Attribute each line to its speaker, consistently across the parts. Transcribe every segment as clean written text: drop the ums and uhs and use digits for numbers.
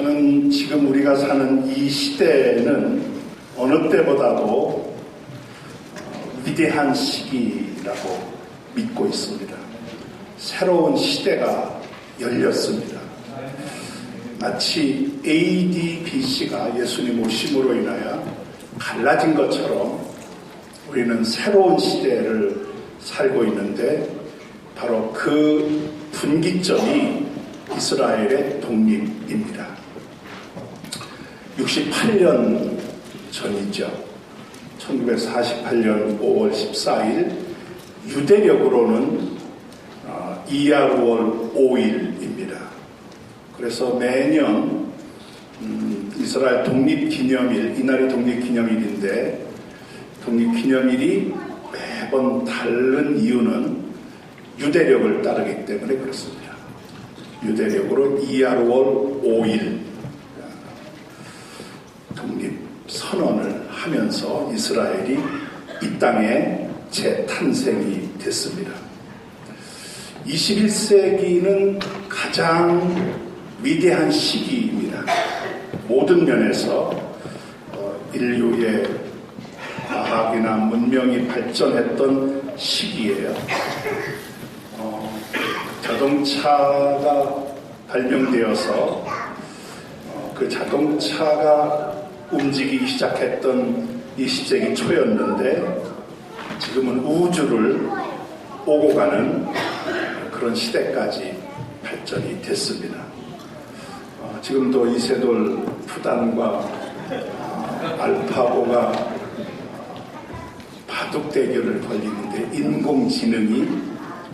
Speaker 1: 저는 지금 우리가 사는 이 시대는 어느 때보다도 위대한 시기라고 믿고 있습니다. 새로운 시대가 열렸습니다. 마치 AD, BC가 예수님 오심으로 인하여 갈라진 것처럼 우리는 새로운 시대를 살고 있는데 바로 그 분기점이 이스라엘의 독립입니다. 68년 전이죠. 1948년 5월 14일 유대력으로는 이야르월 5일입니다. 그래서 매년 이스라엘 독립기념일, 이날이 독립기념일인데 독립기념일이 매번 다른 이유는 유대력을 따르기 때문에 그렇습니다. 유대력으로 이야르월 5일 독립선언을 하면서 이스라엘이 이 땅에 재탄생이 됐습니다. 21세기는 가장 위대한 시기입니다. 모든 면에서 인류의 과학이나 문명이 발전했던 시기예요. 자동차가 발명되어서 그 자동차가 움직이기 시작했던 20세기 초였는데 지금은 우주를 오고 가는 그런 시대까지 발전이 됐습니다. 지금도 이세돌 푸단과 알파고가 바둑 대결을 벌이는데 인공지능이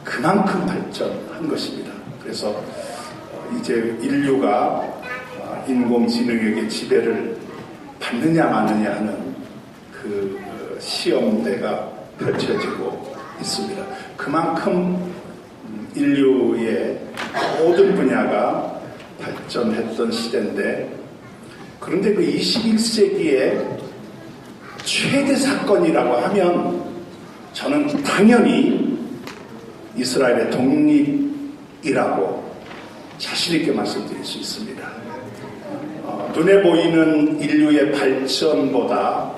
Speaker 1: 그만큼 발전한 것입니다. 그래서 이제 인류가 인공지능에게 지배를 받느냐 마느냐 하는 그 시험대가 펼쳐지고 있습니다. 그만큼 인류의 모든 분야가 발전했던 시대인데, 그런데 그 21세기의 최대 사건이라고 하면 저는 당연히 이스라엘의 독립이라고 자신있게 말씀드릴 수 있습니다. 눈에 보이는 인류의 발전보다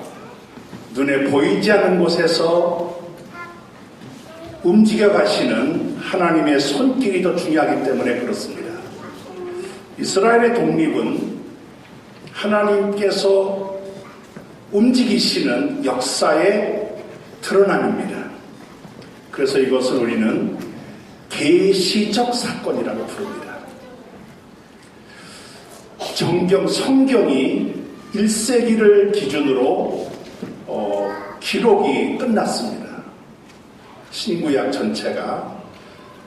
Speaker 1: 눈에 보이지 않는 곳에서 움직여 가시는 하나님의 손길이 더 중요하기 때문에 그렇습니다. 이스라엘의 독립은 하나님께서 움직이시는 역사의 드러남입니다. 그래서 이것을 우리는 계시적 사건이라고 부릅니다. 성경이 1세기를 기준으로 기록이 끝났습니다. 신구약 전체가.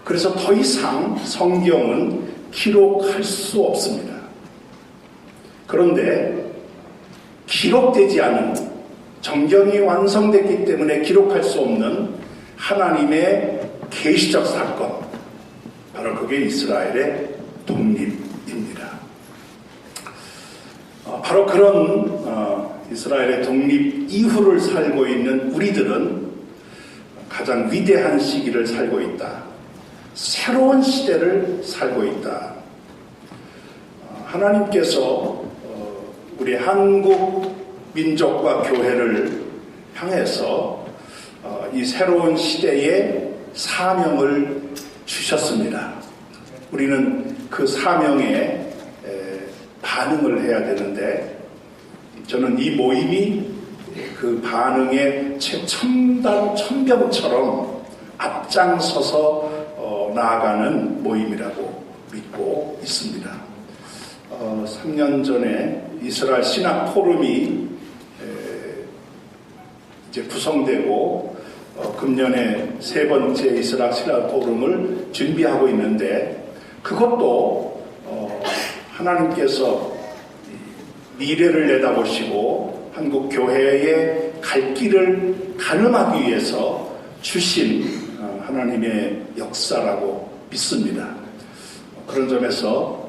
Speaker 1: 그래서 더 이상 성경은 기록할 수 없습니다. 그런데 기록되지 않은, 성경이 완성됐기 때문에 기록할 수 없는 하나님의 계시적 사건, 바로 그게 이스라엘의 독립입니다. 바로 그런 이스라엘의 독립 이후를 살고 있는 우리들은 가장 위대한 시기를 살고 있다. 새로운 시대를 살고 있다. 하나님께서 우리 한국 민족과 교회를 향해서 이 새로운 시대에 사명을 주셨습니다. 우리는 그 사명에 반응을 해야 되는데, 저는 이 모임이 그 반응의 천병처럼 앞장서서 나아가는 모임이라고 믿고 있습니다. 3년 전에 이스라엘 신학 포럼이 이제 구성되고 금년에 세 번째 이스라엘 신학 포럼을 준비하고 있는데, 그것도 하나님께서 미래를 내다보시고 한국 교회의 갈 길을 가늠하기 위해서 주신 하나님의 역사라고 믿습니다. 그런 점에서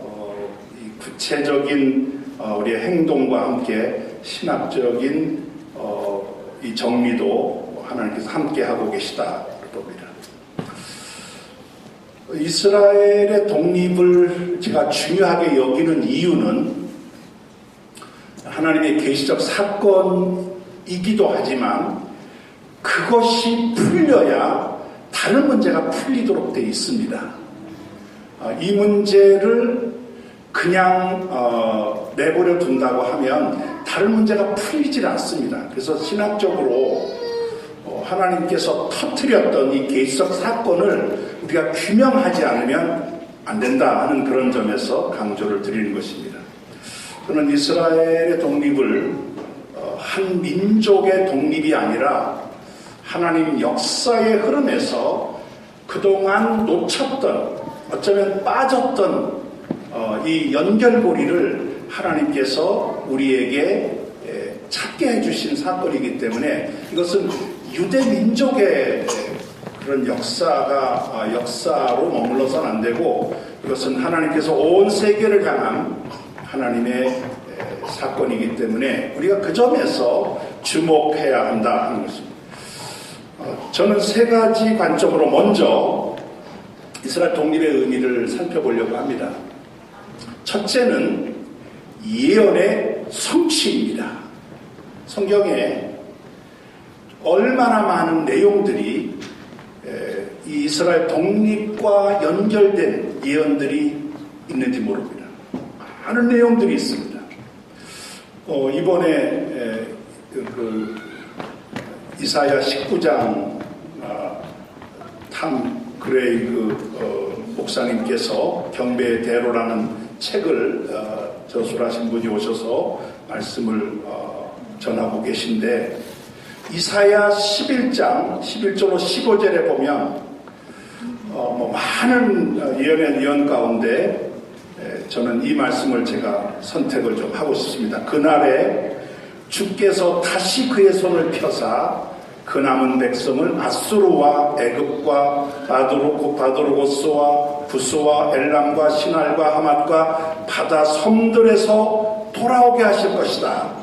Speaker 1: 이 구체적인 우리의 행동과 함께 신학적인 이 정리도 하나님께서 함께 하고 계시다 봅니다. 이스라엘의 독립을 제가 중요하게 여기는 이유는 하나님의 계시적 사건이기도 하지만 그것이 풀려야 다른 문제가 풀리도록 되어 있습니다. 이 문제를 그냥 내버려 둔다고 하면 다른 문제가 풀리질 않습니다. 그래서 신학적으로 하나님께서 터뜨렸던 이 계시적 사건을 우리가 규명하지 않으면 안 된다 하는 그런 점에서 강조를 드리는 것입니다. 저는 이스라엘의 독립을 한 민족의 독립이 아니라 하나님 역사의 흐름에서 그동안 놓쳤던, 어쩌면 빠졌던 이 연결고리를 하나님께서 우리에게 찾게 해주신 사건이기 때문에 이것은 유대 민족의 그런 역사로 머물러서는 안 되고 이것은 하나님께서 온 세계를 향한 하나님의 사건이기 때문에 우리가 그 점에서 주목해야 한다 하는 것입니다. 저는 세 가지 관점으로 먼저 이스라엘 독립의 의미를 살펴보려고 합니다. 첫째는 예언의 성취입니다. 성경에 얼마나 많은 내용들이 이 이스라엘 독립과 연결된 예언들이 있는지 모릅니다. 많은 내용들이 있습니다. 이번에 이사야 19장 탐 그레이그 목사님께서 경배의 대로라는 책을 저술하신 분이 오셔서 말씀을 전하고 계신데 이사야 11장 11절로 15절에 보면 많은 예언의 예언 가운데 저는 이 말씀을 제가 선택을 좀 하고 싶습니다. 그날에 주께서 다시 그의 손을 펴사 그 남은 백성을 아수르와 애굽과 바드로고스와 부스와 엘람과 시날과 하맛과 바다 섬들에서 돌아오게 하실 것이다.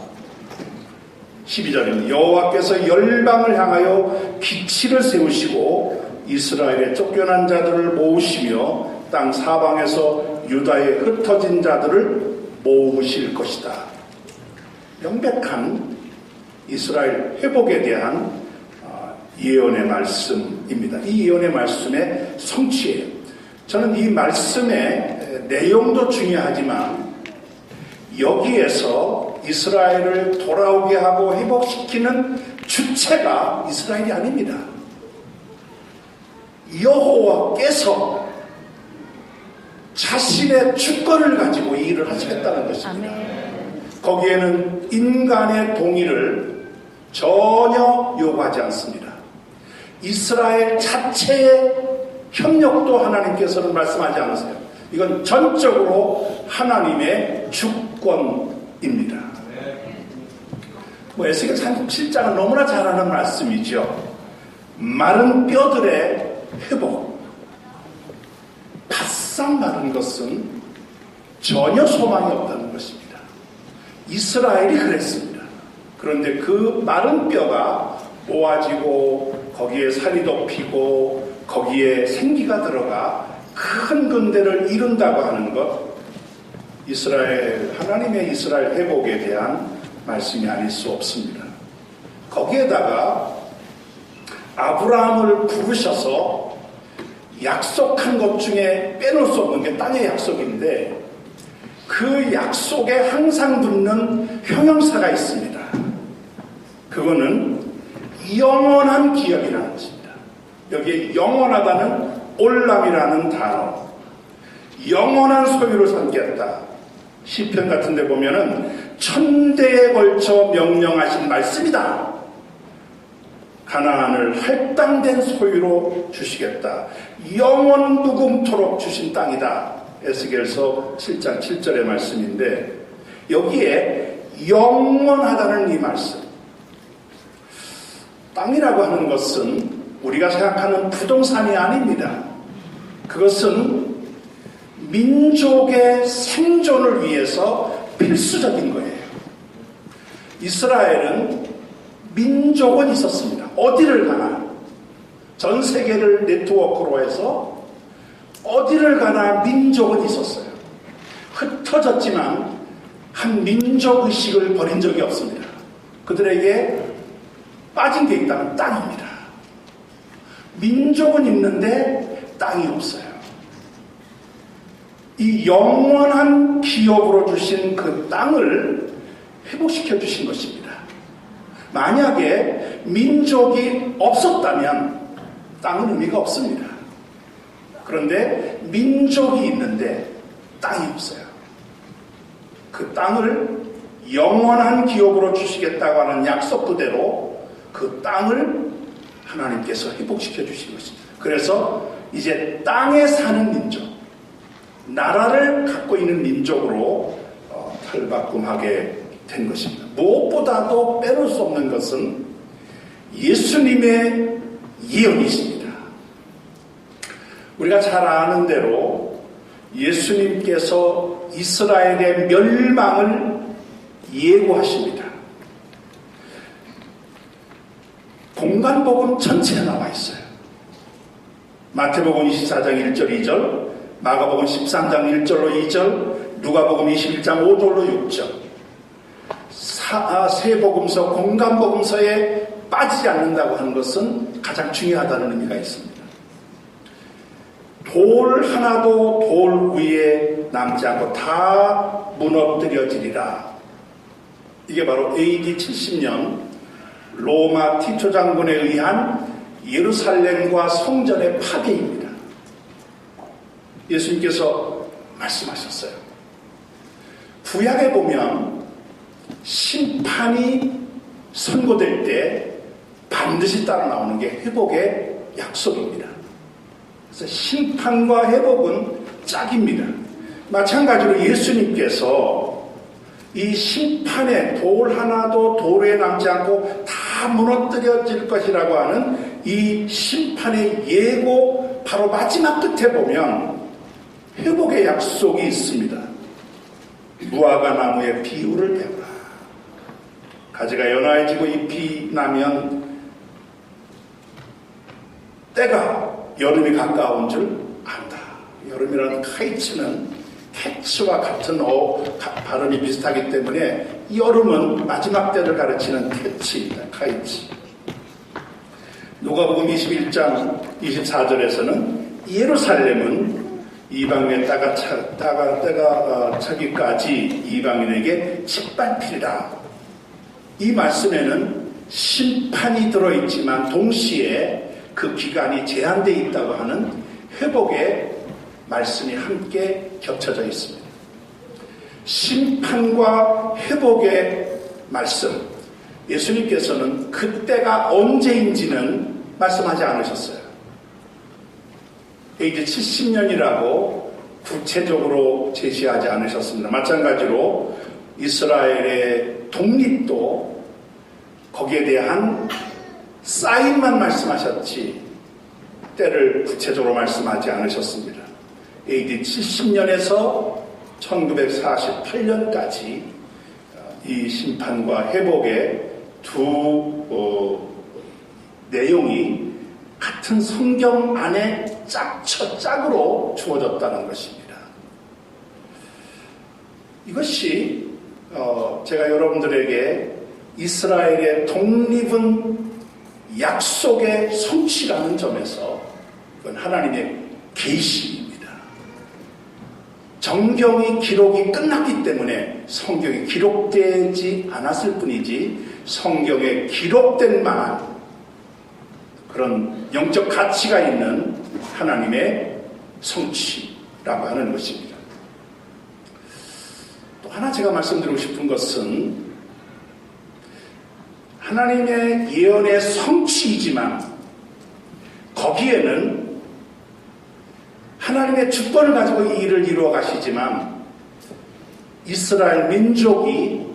Speaker 1: 12절입니다. 여호와께서 열방을 향하여 기치를 세우시고 이스라엘의 쫓겨난 자들을 모으시며 땅 사방에서 유다의 흩어진 자들을 모으실 것이다. 명백한 이스라엘 회복에 대한 예언의 말씀입니다. 이 예언의 말씀의 성취예요. 저는 이 말씀의 내용도 중요하지만 여기에서 이스라엘을 돌아오게 하고 회복시키는 주체가 이스라엘이 아닙니다. 여호와께서 자신의 주권을 가지고 이 일을 하시겠다는 것입니다. 거기에는 인간의 동의를 전혀 요구하지 않습니다. 이스라엘 자체의 협력도 하나님께서는 말씀하지 않으세요. 이건 전적으로 하나님의 주권입니다. 에스겔 37장은 너무나 잘 아는 말씀이죠. 마른 뼈들의 회복. 바싹 마른 것은 전혀 소망이 없다는 것입니다. 이스라엘이 그랬습니다. 그런데 그 마른 뼈가 모아지고 거기에 살이 덮이고 거기에 생기가 들어가 큰 군대를 이룬다고 하는 것, 하나님의 이스라엘 회복에 대한 말씀이 아닐 수 없습니다. 거기에다가 아브라함을 부르셔서 약속한 것 중에 빼놓을 수 없는 게 땅의 약속인데 그 약속에 항상 붙는 형용사가 있습니다. 그거는 영원한 기업이라는 것입니다. 여기에 영원하다는 올람이라는 단어, 영원한 소유를 삼겠다. 시편 같은 데 보면은 천대에 걸쳐 명령하신 말씀이다. 가나안을 할당된 소유로 주시겠다. 영원 무궁토록 주신 땅이다. 에스겔서 7장 7절의 말씀인데 여기에 영원하다는 이 말씀, 땅이라고 하는 것은 우리가 생각하는 부동산이 아닙니다. 그것은 민족의 생존을 위해서 필수적인 거예요. 이스라엘은 민족은 있었습니다. 어디를 가나 전 세계를 네트워크로 해서 어디를 가나 민족은 있었어요. 흩어졌지만 한 민족의식을 버린 적이 없습니다. 그들에게 빠진 게 있다면 땅입니다. 민족은 있는데 땅이 없어요. 이 영원한 기업으로 주신 그 땅을 회복시켜 주신 것입니다. 만약에 민족이 없었다면 땅은 의미가 없습니다. 그런데 민족이 있는데 땅이 없어요. 그 땅을 영원한 기업으로 주시겠다고 하는 약속 그대로 그 땅을 하나님께서 회복시켜 주신 것입니다. 그래서 이제 땅에 사는 민족, 나라를 갖고 있는 민족으로 탈바꿈하게 된 것입니다. 무엇보다도 빼놓을 수 없는 것은 예수님의 예언이십니다. 우리가 잘 아는 대로 예수님께서 이스라엘의 멸망을 예고하십니다. 공간복음 전체에 나와 있어요. 마태복음 24장 1절 2절, 마가복음 13장 1절로 2절, 누가복음 21장 5절로 6절. 세 복음서, 공간복음서에 빠지지 않는다고 하는 것은 가장 중요하다는 의미가 있습니다. 돌 하나도 돌 위에 남지 않고 다 무너뜨려지리라. 이게 바로 AD 70년 로마 티초 장군에 의한 예루살렘과 성전의 파괴입니다. 예수님께서 말씀하셨어요. 구약에 보면 심판이 선고될 때 반드시 따라 나오는 게 회복의 약속입니다. 그래서 심판과 회복은 짝입니다. 마찬가지로 예수님께서 이 심판에 돌 하나도 돌에 남지 않고 다 무너뜨려질 것이라고 하는 이 심판의 예고 바로 마지막 끝에 보면 회복의 약속이 있습니다. 무화과 나무의 비유를 배우라. 가지가 연화해지고 잎이 나면 때가 여름이 가까운 줄 안다. 여름이라는 카이츠는 캐츠와 같은 발음이 비슷하기 때문에 여름은 마지막 때를 가르치는 캐치입니다. 카이츠. 누가복음 21장 24절에서는 예루살렘은 이방인의 때가 차기까지 이방인에게 짓밟히리라. 이 말씀에는 심판이 들어있지만 동시에 그 기간이 제한되어 있다고 하는 회복의 말씀이 함께 겹쳐져 있습니다. 심판과 회복의 말씀, 예수님께서는 그때가 언제인지는 말씀하지 않으셨어요. 이제 70년이라고 구체적으로 제시하지 않으셨습니다. 마찬가지로 이스라엘의 독립도 거기에 대한 사인만 말씀하셨지 때를 구체적으로 말씀하지 않으셨습니다. AD 70년에서 1948년까지 이 심판과 회복의 두 내용이 같은 성경 안에 짝으로 주어졌다는 것입니다. 이것이 제가 여러분들에게 이스라엘의 독립은 약속의 성취라는 점에서 이건 하나님의 계시입니다. 정경이 기록이 끝났기 때문에 성경이 기록되지 않았을 뿐이지 성경에 기록된 만한 그런 영적 가치가 있는 하나님의 성취라고 하는 것입니다. 또 하나 제가 말씀드리고 싶은 것은 하나님의 예언의 성취이지만 거기에는 하나님의 주권을 가지고 이 일을 이루어 가시지만 이스라엘 민족이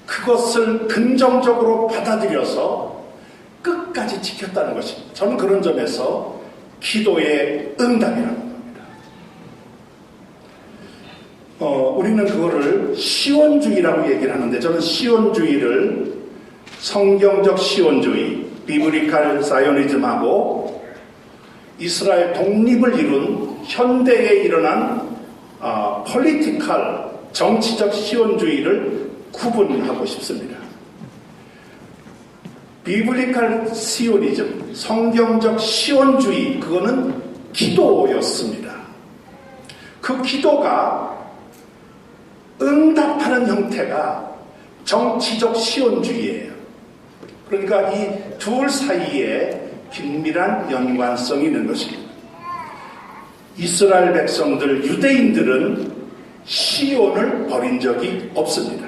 Speaker 1: 그것을 긍정적으로 받아들여서 끝까지 지켰다는 것입니다. 저는 그런 점에서 기도의 응답이라고 합니다. 우리는 그거를 시온주의라고 얘기를 하는데 저는 시온주의를 성경적 시온주의, 비브리칼 사이오니즘하고 이스라엘 독립을 이룬 현대에 일어난 폴리티컬 정치적 시온주의를 구분하고 싶습니다. 비블리칼 시오니즘, 성경적 시온주의, 그거는 기도였습니다. 그 기도가 응답하는 형태가 정치적 시온주의예요. 그러니까 이 둘 사이에 긴밀한 연관성이 있는 것입니다. 이스라엘 백성들, 유대인들은 시온을 버린 적이 없습니다.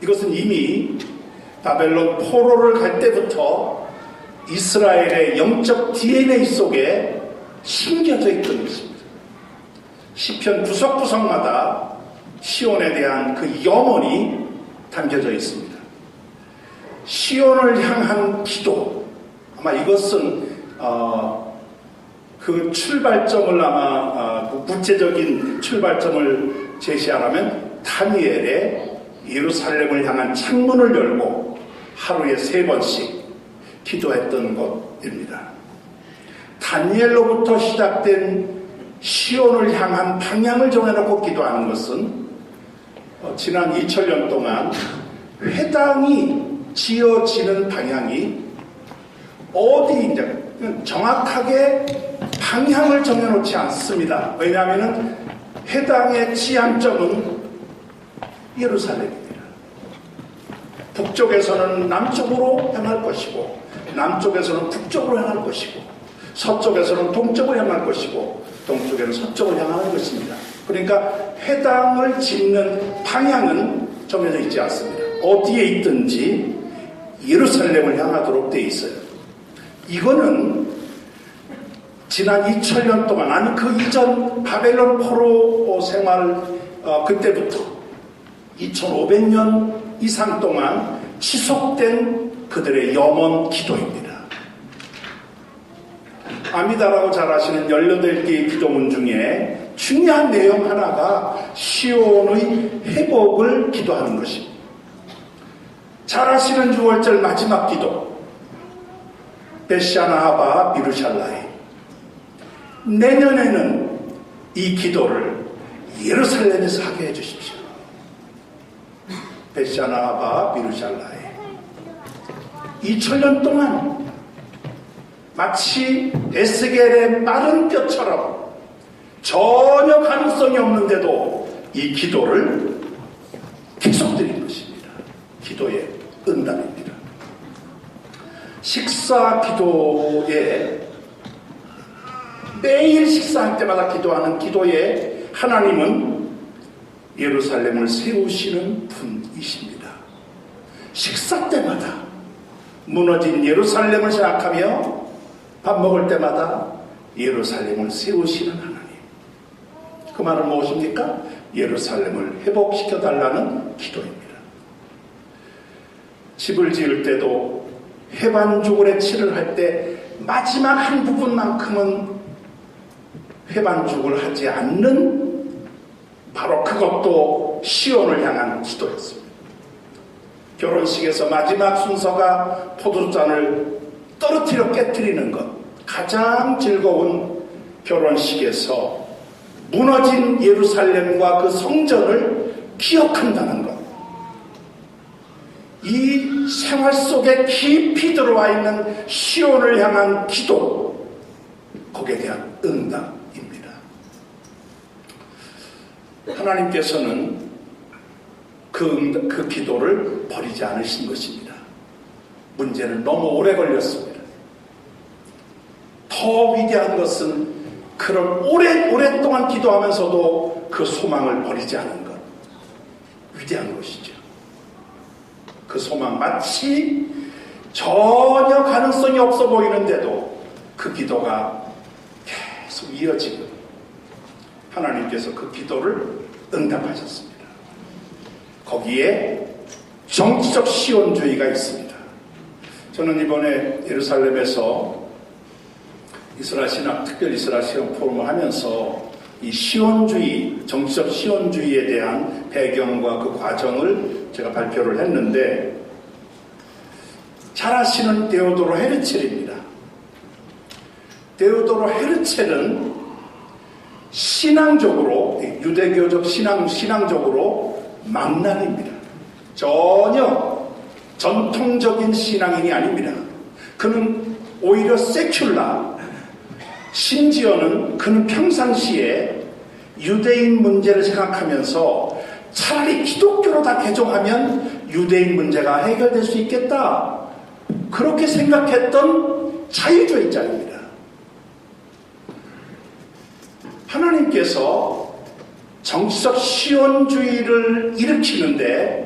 Speaker 1: 이것은 이미 바벨론 포로를 갈 때부터 이스라엘의 영적 DNA 속에 심겨져 있던 것입니다. 시편 구석구석마다 시온에 대한 그 염원이 담겨져 있습니다. 시온을 향한 기도, 아마 이것은 그 출발점을 아마 구체적인 출발점을 제시하라면 다니엘의 예루살렘을 향한 창문을 열고 하루에 3번씩 기도했던 것입니다. 다니엘로부터 시작된 시온을 향한 방향을 정해놓고 기도하는 것은 지난 2000년 동안 회당이 지어지는 방향이 어디인지 정확하게 방향을 정해놓지 않습니다. 왜냐하면 회당의 지향점은 예루살렘입니다. 북쪽에서는 남쪽으로 향할 것이고, 남쪽에서는 북쪽으로 향할 것이고, 서쪽에서는 동쪽으로 향할 것이고, 동쪽에는 서쪽을 향하는 것입니다. 그러니까 회당을 짓는 방향은 정해져 있지 않습니다. 어디에 있든지 예루살렘을 향하도록 되어 있어요. 이거는 지난 2000년 동안, 아니 그 이전 바벨론 포로 생활 그때부터 2500년 이상 동안 지속된 그들의 염원 기도입니다. 아미다라고 잘 아시는 18개의 기도문 중에 중요한 내용 하나가 시온의 회복을 기도하는 것입니다. 잘 아시는 6월절 마지막 기도, 베샤나아바 비루샬라이. 내년에는 이 기도를 예루살렘에서 하게 해주십시오. 베샤나아바 비루샬라이. 2000년 동안 마치 에스겔의 마른 뼈처럼 전혀 가능성이 없는데도 이 기도를 계속 드린 것입니다. 기도의 응답입니다. 식사 기도에 매일 식사할 때마다 기도하는 기도에 하나님은 예루살렘을 세우시는 분이십니다. 식사 때마다 무너진 예루살렘을 생각하며 밥 먹을 때마다 예루살렘을 세우시는 하나님. 그 말은 무엇입니까? 예루살렘을 회복시켜달라는 기도입니다. 집을 지을 때도 회반죽을 해치를 할 때 마지막 한 부분만큼은 회반죽을 하지 않는, 바로 그것도 시온을 향한 기도였습니다. 결혼식에서 마지막 순서가 포도잔을 떨어뜨려 깨뜨리는 것, 가장 즐거운 결혼식에서 무너진 예루살렘과 그 성전을 기억한다는 것, 이 생활 속에 깊이 들어와 있는 시온을 향한 기도, 거기에 대한 응답입니다. 하나님께서는 그 기도를 버리지 않으신 것입니다. 문제는 너무 오래 걸렸습니다. 더 위대한 것은 그런 오랫동안 기도하면서도 그 소망을 버리지 않은 것, 위대한 것이죠. 그 소망, 마치 전혀 가능성이 없어 보이는데도 그 기도가 계속 이어지고 하나님께서 그 기도를 응답하셨습니다. 거기에 정치적 시온주의가 있습니다. 저는 이번에 예루살렘에서 이스라엘 신학, 특별 이스라엘 신학 포럼을 하면서 이 시온주의, 정치적 시온주의에 대한 배경과 그 과정을 제가 발표를 했는데, 잘 아시는 데오도로 헤르첼입니다. 데오도로 헤르첼은 신앙적으로, 유대교적 신앙적으로 망난입니다. 전혀 전통적인 신앙인이 아닙니다. 그는 오히려 세큘라, 심지어는 그는 평상시에 유대인 문제를 생각하면서 차라리 기독교로 다 개종하면 유대인 문제가 해결될 수 있겠다, 그렇게 생각했던 자유주의자입니다. 하나님께서 정치적 시온주의를 일으키는데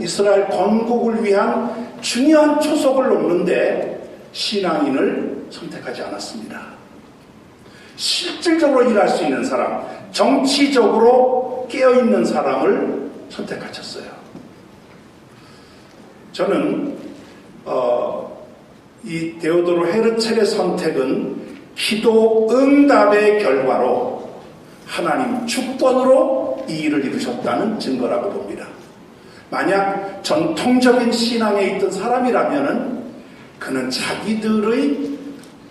Speaker 1: 이스라엘 건국을 위한 중요한 초석을 놓는데 신앙인을 선택하지 않았습니다. 실질적으로 일할 수 있는 사람, 정치적으로 깨어있는 사람을 선택하셨어요. 저는 이 데오도로 헤르첼의 선택은 기도 응답의 결과로 하나님 주권으로 이 일을 이루셨다는 증거라고 봅니다. 만약 전통적인 신앙에 있던 사람이라면은 그는 자기들의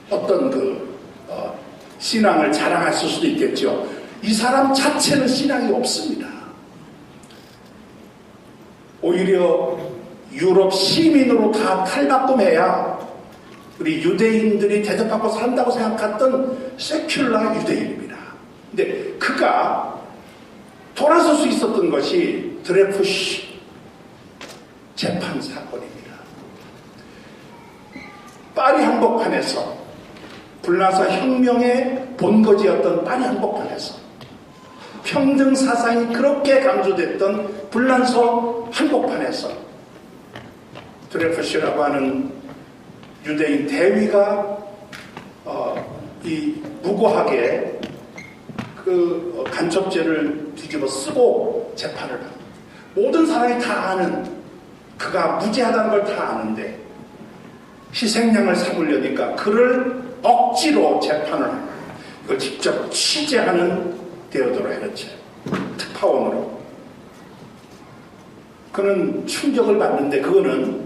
Speaker 1: 어떤 신앙을 자랑했을 수도 있겠죠. 이 사람 자체는 신앙이 없습니다. 오히려 유럽 시민으로 다 탈바꿈해야 우리 유대인들이 대접받고 산다고 생각했던 세큘라 유대인입니다. 근데 그가 돌아설 수 있었던 것이 드레푸시 재판 사건입니다. 파리 한복판에서 불나서 혁명의 본거지였던 파리 한복판에서 평등 사상이 그렇게 강조됐던 불란서 한복판에서 드레푸시라고 하는 유대인 대위가 이 무고하게 그 간첩죄를 뒤집어 쓰고 재판을 합니다. 모든 사람이 다 아는, 그가 무죄하다는 걸 다 아는데 희생양을 삼으려니까 그를 억지로 재판을 합니다. 이걸 직접 취재하는 데오도로 헤르첼 특파원으로. 그는 충격을 받는데, 그거는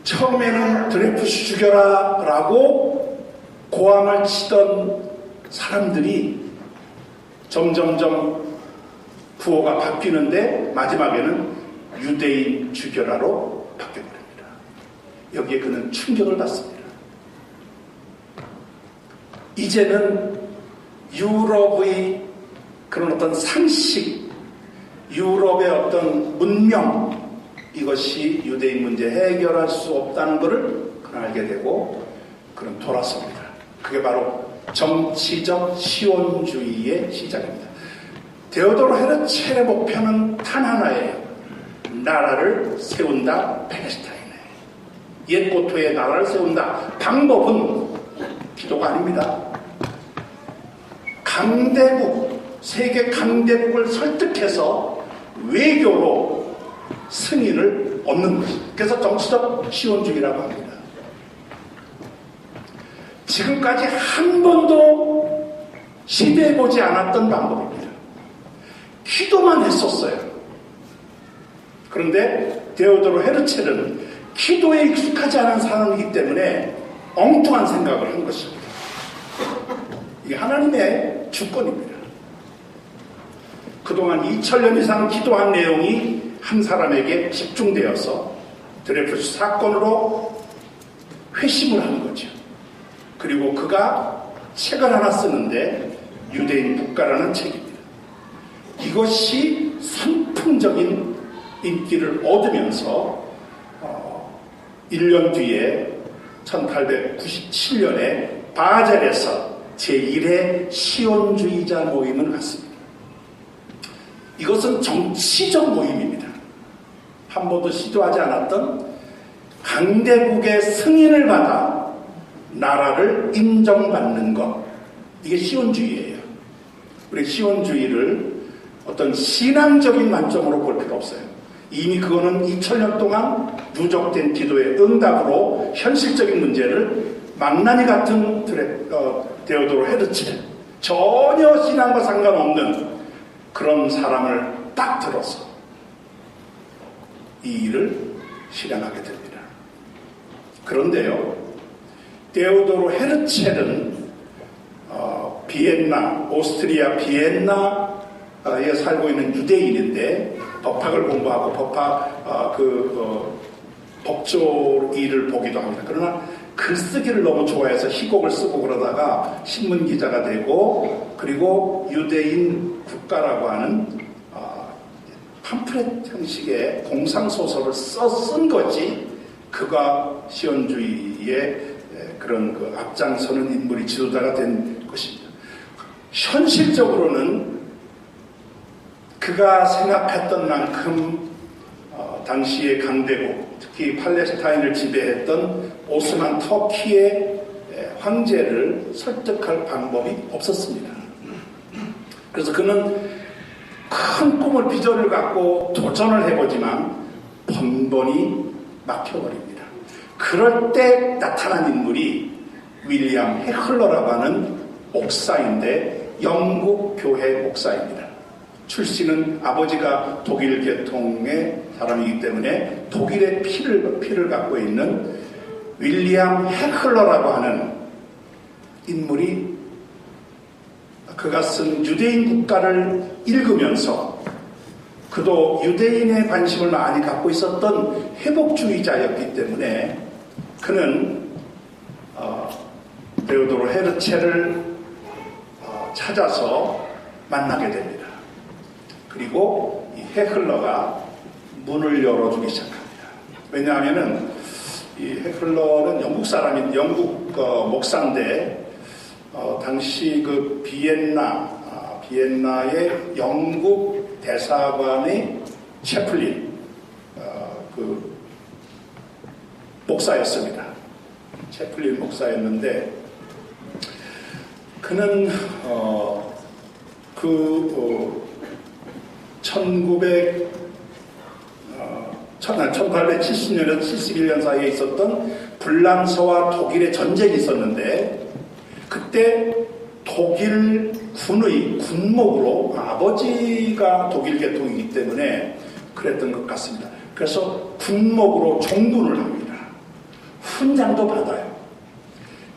Speaker 1: 처음에는 드레푸시 죽여라 라고 고함을 치던 사람들이 점점점 구호가 바뀌는데 마지막에는 유대인 죽여라로 바뀌어버립니다. 여기에 그는 충격을 받습니다. 이제는 유럽의 그런 어떤 상식, 유럽의 어떤 문명, 이것이 유대인 문제 해결할 수 없다는 것을 그는 알게 되고 그는 돌아섭니다. 그게 바로 정치적 시온주의의 시작입니다. 데오도로 헤르첼의 목표는 단 하나예요. 나라를 세운다, 팔레스타인에. 옛 고토의 나라를 세운다. 방법은 기도가 아닙니다. 강대국, 세계 강대국을 설득해서 외교로 승인을 얻는 것입니다. 그래서 정치적 시온주의라고 합니다. 지금까지 한 번도 시도해보지 않았던 방법입니다. 기도만 했었어요. 그런데 데오도로 헤르첼은 기도에 익숙하지 않은 사람이기 때문에 엉뚱한 생각을 한 것입니다. 이게 하나님의 주권입니다. 그동안 2000년 이상 기도한 내용이 한 사람에게 집중되어서 드레푸시 사건으로 회심을 한 거죠. 그리고 그가 책을 하나 쓰는데 유대인 국가라는 책입니다. 이것이 선풍적인 인기를 얻으면서 1년 뒤에 1897년에 바젤에서 제1회 시온주의자 모임을 갖습니다. 이것은 정치적 모임입니다. 한 번도 시도하지 않았던 강대국의 승인을 받아 나라를 인정받는 것, 이게 시온주의예요. 우리 시온주의를 어떤 신앙적인 관점으로 볼 필요 없어요. 이미 그거는 2000년 동안 누적된 기도의 응답으로 현실적인 문제를 망나니 같은 데오도로 헤르첼, 전혀 신앙과 상관없는 그런 사람을 딱 들어서 이 일을 실행하게 됩니다. 그런데요, 데오도로 헤르첼은 비엔나, 오스트리아 비엔나에 살고 있는 유대인인데 법학을 공부하고 법조 일을 보기도 합니다. 그러나 글쓰기를 너무 좋아해서 희곡을 쓰고 그러다가 신문 기자가 되고, 그리고 유대인 국가라고 하는 팜프렛 형식의 공상소설을 쓴 거지, 그가 시온주의의 그런 앞장서는 인물이 지도자가 된 것입니다. 현실적으로는 그가 생각했던 만큼 당시의 강대국, 특히 팔레스타인을 지배했던 오스만 터키의 황제를 설득할 방법이 없었습니다. 그래서 그는 큰 꿈을, 비전을 갖고 도전을 해보지만 번번이 막혀버립니다. 그럴 때 나타난 인물이 윌리엄 해클러라고 하는 목사인데, 영국 교회 목사입니다. 출신은 아버지가 독일 계통의 사람이기 때문에 독일의 피를 갖고 있는 윌리엄 해클러라고 하는 인물이, 그가 쓴 유대인 국가를 읽으면서, 그도 유대인의 관심을 많이 갖고 있었던 회복주의자였기 때문에 그는 데오도르 헤르첼을 찾아서 만나게 됩니다. 그리고 이 해클러가 문을 열어주기 시작합니다. 왜냐하면은 이 해클러는 영국 사람인, 영국 목사인데 당시 그 비엔나의 영국 대사관의 채플린 그 목사였습니다. 채플린 목사였는데, 그는 1870년에서 71년 사이에 있었던 불란서와 독일의 전쟁이 있었는데, 그때 독일 군의 군목으로, 아버지가 독일 계통이기 때문에 그랬던 것 같습니다. 그래서 군목으로 종군을 합니다. 훈장도 받아요.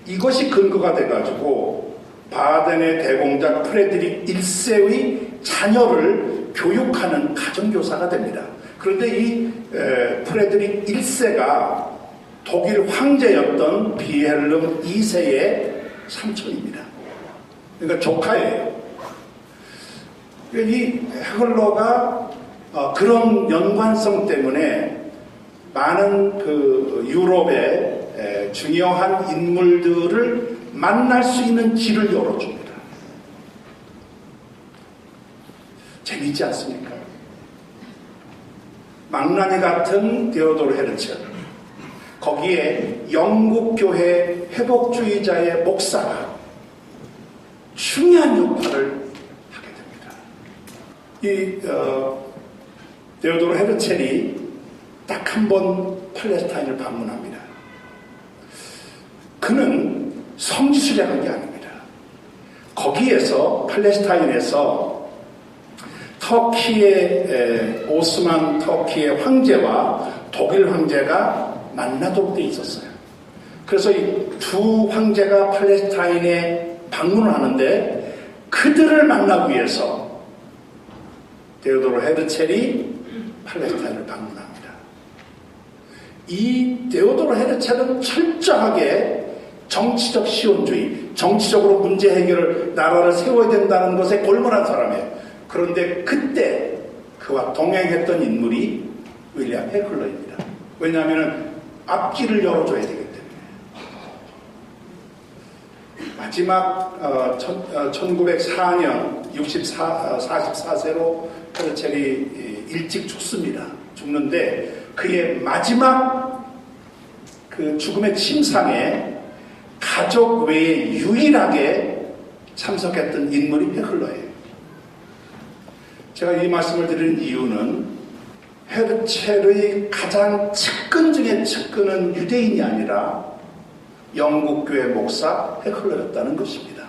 Speaker 1: 이것이 근거가 돼가지고 바덴의 대공작 프레드릭 1세의 자녀를 교육하는 가정교사가 됩니다. 그런데 이 프레드릭 1세가 독일 황제였던 비헬름 2세의 삼촌입니다. 그러니까 조카예요. 이 해클러가 그런 연관성 때문에 많은 그 유럽의 중요한 인물들을 만날 수 있는 길을 열어줍니다. 재미있지 않습니까? 망나니 같은 데오도르 헤르첼, 거기에 영국교회 회복주의자의 목사가 중요한 역할을 하게 됩니다. 이 데오도르 헤르첼이 딱 한 번 팔레스타인을 방문합니다. 그는 성지순례한 게 아닙니다. 거기에서, 팔레스타인에서 터키의 오스만 터키의 황제와 독일 황제가 만나도록 돼 있었어요. 그래서 이 두 황제가 팔레스타인에 방문을 하는데, 그들을 만나기 위해서 데오도르 헤르첼이 팔레스타인을 방문합니다. 이 데오도르 헤르첼은 철저하게 정치적 시온주의, 정치적으로 문제 해결을, 나라를 세워야 된다는 것에 골몰한 사람이에요. 그런데 그때 그와 동행했던 인물이 윌리엄 해클러입니다. 왜냐하면 앞길을 열어줘야 되기 때문에. 마지막 1904년 44세로 헤르첼이 일찍 죽습니다. 그의 마지막 그 죽음의 침상에 가족 외에 유일하게 참석했던 인물이 해클러예요. 제가 이 말씀을 드리는 이유는 헤르첼의 가장 측근 중에 측근은 유대인이 아니라 영국교회 목사 해클러였다는 것입니다.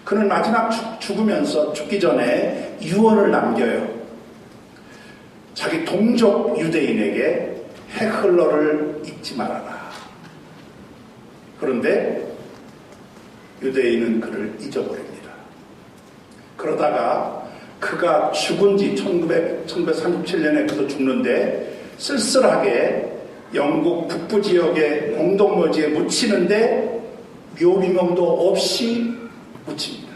Speaker 1: 그는 마지막 죽기 전에 유언을 남겨요. 자기 동족 유대인에게 해클러를 잊지 말아라. 그런데 유대인은 그를 잊어버립니다. 그러다가 그가 죽은 지 1937년에 그도 죽는데 쓸쓸하게 영국 북부 지역의 공동묘지에 묻히는데 묘비명도 없이 묻힙니다.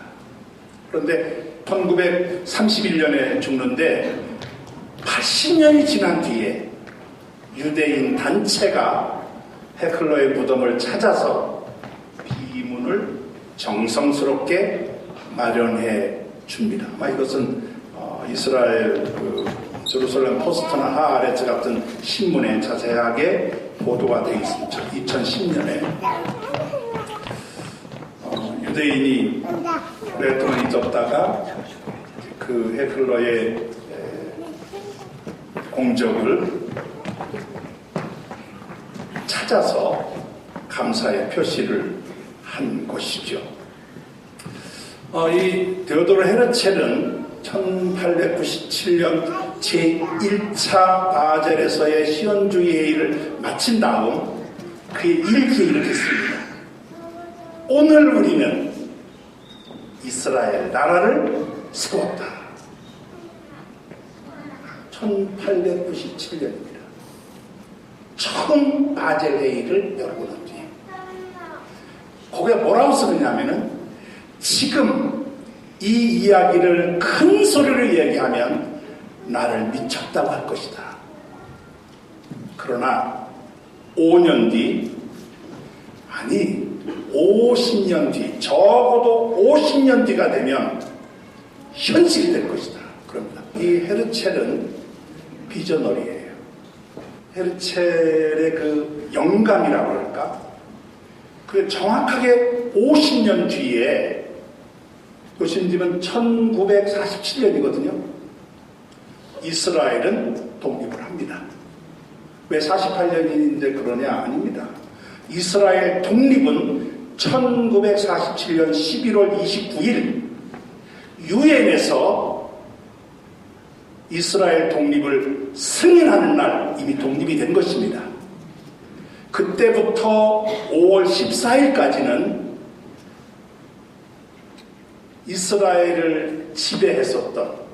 Speaker 1: 그런데 1931년에 죽는데 80년이 지난 뒤에 유대인 단체가 헤클러의 무덤을 찾아서 비문을 정성스럽게 마련해 줍니다. 이것은 이스라엘 제루살렘 포스트나 하아레츠 같은 신문에 자세하게 보도가 되어 있습니다. 2010년에 유대인이 오랫동안 잊었다가 그 헤클러의 공적을 찾아서 감사의 표시를 한 것이죠. 이 데오도르 헤르첼은 1897년 제1차 바젤에서의 시온주의 회의를 마친 다음 그의 일기에 이렇게 씁니다. 오늘 우리는 이스라엘 나라를 세웠다. 1897년입니다. 처음 바젤 회의를 열고 난 뒤에 거기에 뭐라고 쓰느냐면은 지금 이 이야기를 큰 소리로 얘기하면 나를 미쳤다고 할 것이다. 그러나 5년 뒤, 아니 50년 뒤, 적어도 50년 뒤가 되면 현실이 될 것이다. 그럽니다. 이 헤르첼은 비저너리예요. 헤르첼의 그 영감이라고 할까? 그 정확하게 50년 뒤에 교신집은 1947년이거든요. 이스라엘은 독립을 합니다. 왜 48년인데 그러냐? 아닙니다. 이스라엘 독립은 1947년 11월 29일 유엔에서 이스라엘 독립을 승인하는 날 이미 독립이 된 것입니다. 그때부터 5월 14일까지는 이스라엘을 지배했었던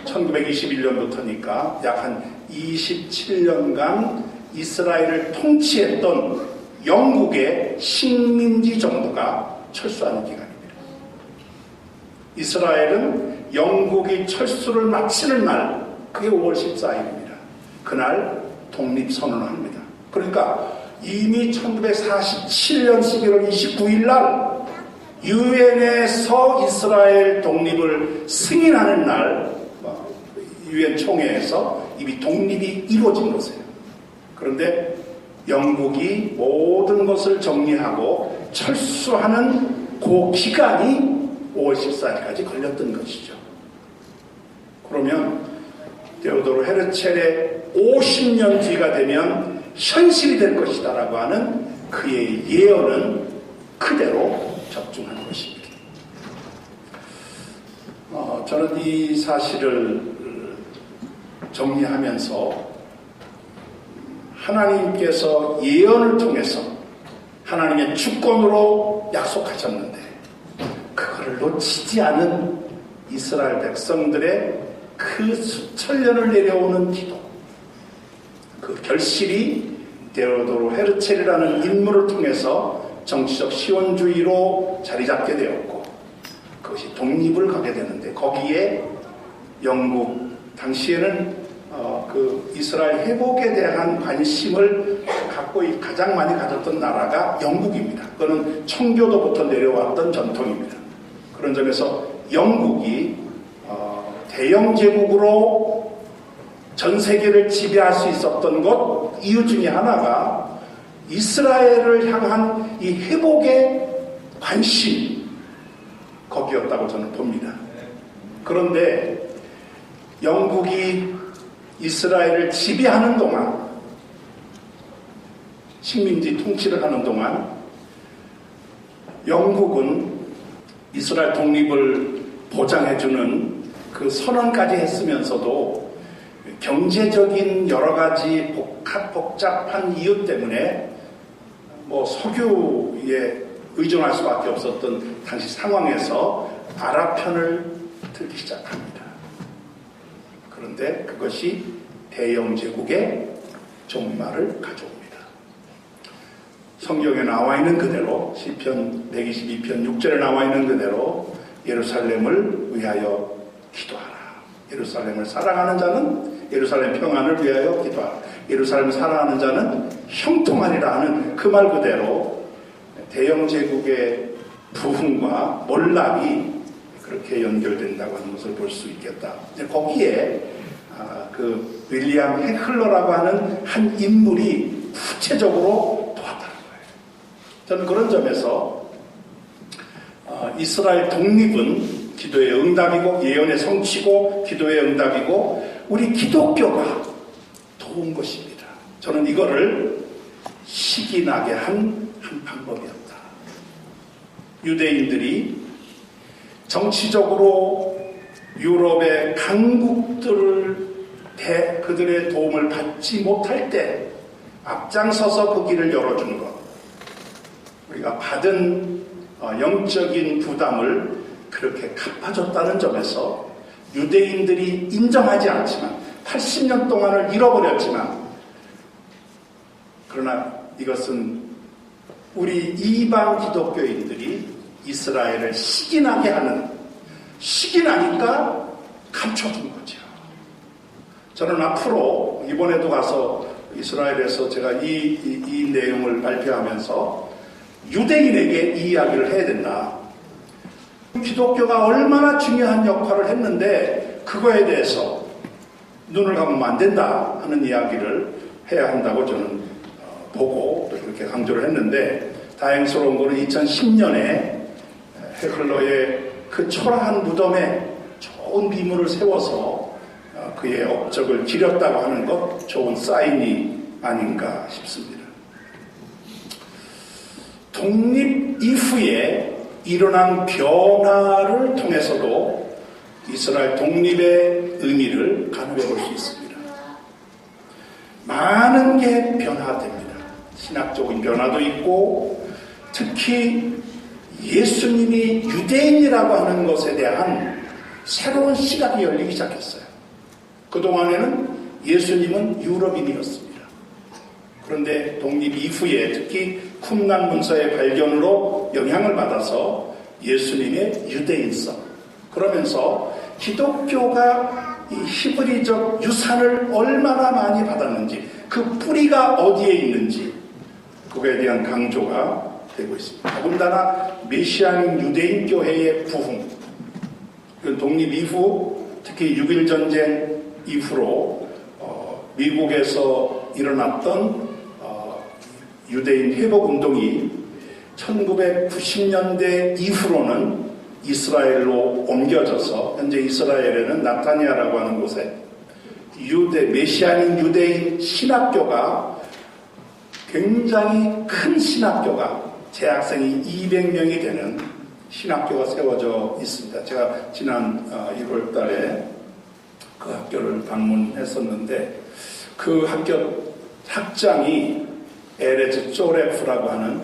Speaker 1: 1921년부터니까 약 한 27년간 이스라엘을 통치했던 영국의 식민지 정부가 철수하는 기간입니다. 이스라엘은 영국이 철수를 마치는 날, 그게 5월 14일입니다. 그날 독립선언을 합니다. 그러니까 이미 1947년 11월 29일 날 유엔에서 이스라엘 독립을 승인하는 날 유엔 총회에서 이미 독립이 이루어진 것이에요. 그런데 영국이 모든 것을 정리하고 철수하는 그 기간이 5월 14일까지 걸렸던 것이죠. 그러면 데오도르 헤르첼의 50년 뒤가 되면 현실이 될 것이다 라고 하는 그의 예언은 그대로 적중한 것입니다. 저는 이 사실을 정리하면서 하나님께서 예언을 통해서 하나님의 주권으로 약속하셨는데 그거를 놓치지 않은 이스라엘 백성들의 그 수천 년을 내려오는 기도, 그 결실이 데오도르 헤르첼이라는 인물을 통해서 정치적 시온주의로 자리 잡게 되었고 그것이 독립을 가게 되는데 거기에 영국 당시에는 그 이스라엘 회복에 대한 관심을 가장 많이 가졌던 나라가 영국입니다. 그거는 청교도부터 내려왔던 전통입니다. 그런 점에서 영국이 대영 제국으로 전 세계를 지배할 수 있었던 것 이유 중에 하나가 이스라엘을 향한 이 회복의 관심 거기였다고 저는 봅니다. 그런데 영국이 이스라엘을 지배하는 동안 식민지 통치를 하는 동안 영국은 이스라엘 독립을 보장해주는 그 선언까지 했으면서도 경제적인 여러 가지 복잡한 이유 때문에 석유의 의존할 수밖에 없었던 당시 상황에서 아랍 편을 들기 시작합니다. 그런데 그것이 대영 제국의 종말을 가져옵니다. 성경에 나와 있는 그대로 시편 122편 6절에 나와 있는 그대로 예루살렘을 위하여 기도하라. 예루살렘을 사랑하는 자는 예루살렘 평안을 위하여 기도하라. 예루살렘을 사랑하는 자는 형통하리라 하는 그 말 그대로 대영 제국의 부흥과 몰락이 그렇게 연결된다고 하는 것을 볼 수 있겠다. 이제 거기에 그 윌리엄 헤클러라고 하는 한 인물이 구체적으로 도왔다는 거예요. 저는 그런 점에서 이스라엘 독립은 기도의 응답이고 예언의 성취고 기도의 응답이고 우리 기독교가 도운 것입니다. 저는 이거를 시기나게 한 방법이었다. 유대인들이 정치적으로 유럽의 강국들을 그들의 도움을 받지 못할 때 앞장서서 그 길을 열어주는 것. 우리가 받은 영적인 부담을 그렇게 갚아줬다는 점에서 유대인들이 인정하지 않지만 80년 동안을 잃어버렸지만 그러나 이것은 우리 이방 기독교인들이 이스라엘을 시기나게 하는 시기나니까 감춰둔 거죠. 저는 앞으로 이번에도 가서 이스라엘에서 제가 이 내용을 발표하면서 유대인에게 이 이야기를 해야 된다. 기독교가 얼마나 중요한 역할을 했는데 그거에 대해서 눈을 감으면 안 된다 하는 이야기를 해야 한다고 저는 보고 또 그렇게 강조를 했는데 다행스러운 것은 2010년에 헤클러의 그 초라한 무덤에 좋은 비문을 세워서 그의 업적을 기렸다고 하는 것 좋은 사인이 아닌가 싶습니다. 독립 이후에 일어난 변화를 통해서도 이스라엘 독립의 의미를 가늠해 볼 수 있습니다. 많은 게 변화됩니다. 신학적인 변화도 있고 특히 예수님이 유대인이라고 하는 것에 대한 새로운 시각이 열리기 시작했어요. 그동안에는 예수님은 유럽인이었습니다. 그런데 독립 이후에 특히 쿰란 문서의 발견으로 영향을 받아서 예수님의 유대인성 그러면서 기독교가 이 히브리적 유산을 얼마나 많이 받았는지 그 뿌리가 어디에 있는지 그거에 대한 강조가 되고 있습니다. 더군다나 메시아닌 유대인 교회의 부흥 독립 이후 특히 6.1 전쟁 이후로 미국에서 일어났던 유대인 회복운동이 1990년대 이후로는 이스라엘로 옮겨져서 현재 이스라엘에는 나타니아라고 하는 곳에 메시아닌 유대인 신학교가 굉장히 큰 신학교가 재학생이 200명이 되는 신학교가 세워져 있습니다. 제가 지난 1월 달에 그 학교를 방문했었는데 그 학교 학장이 에레즈 쪼레프라고 하는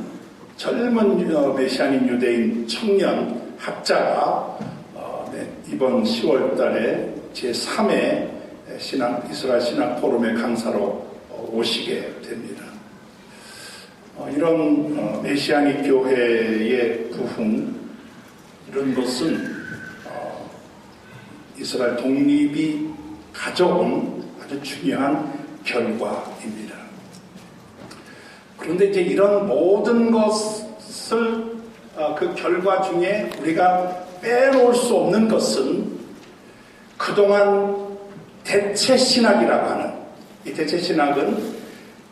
Speaker 1: 젊은 메시아닌 유대인 청년 학자가 이번 10월 달에 제3회 이스라엘 신학 포럼의 강사로 오시게 됩니다. 이런 메시아닉 교회의 부흥 이런 것은 이스라엘 독립이 가져온 아주 중요한 결과입니다. 그런데 이제 이런 모든 것을 그 결과 중에 우리가 빼놓을 수 없는 것은 그동안 대체 신학이라고 하는 이 대체 신학은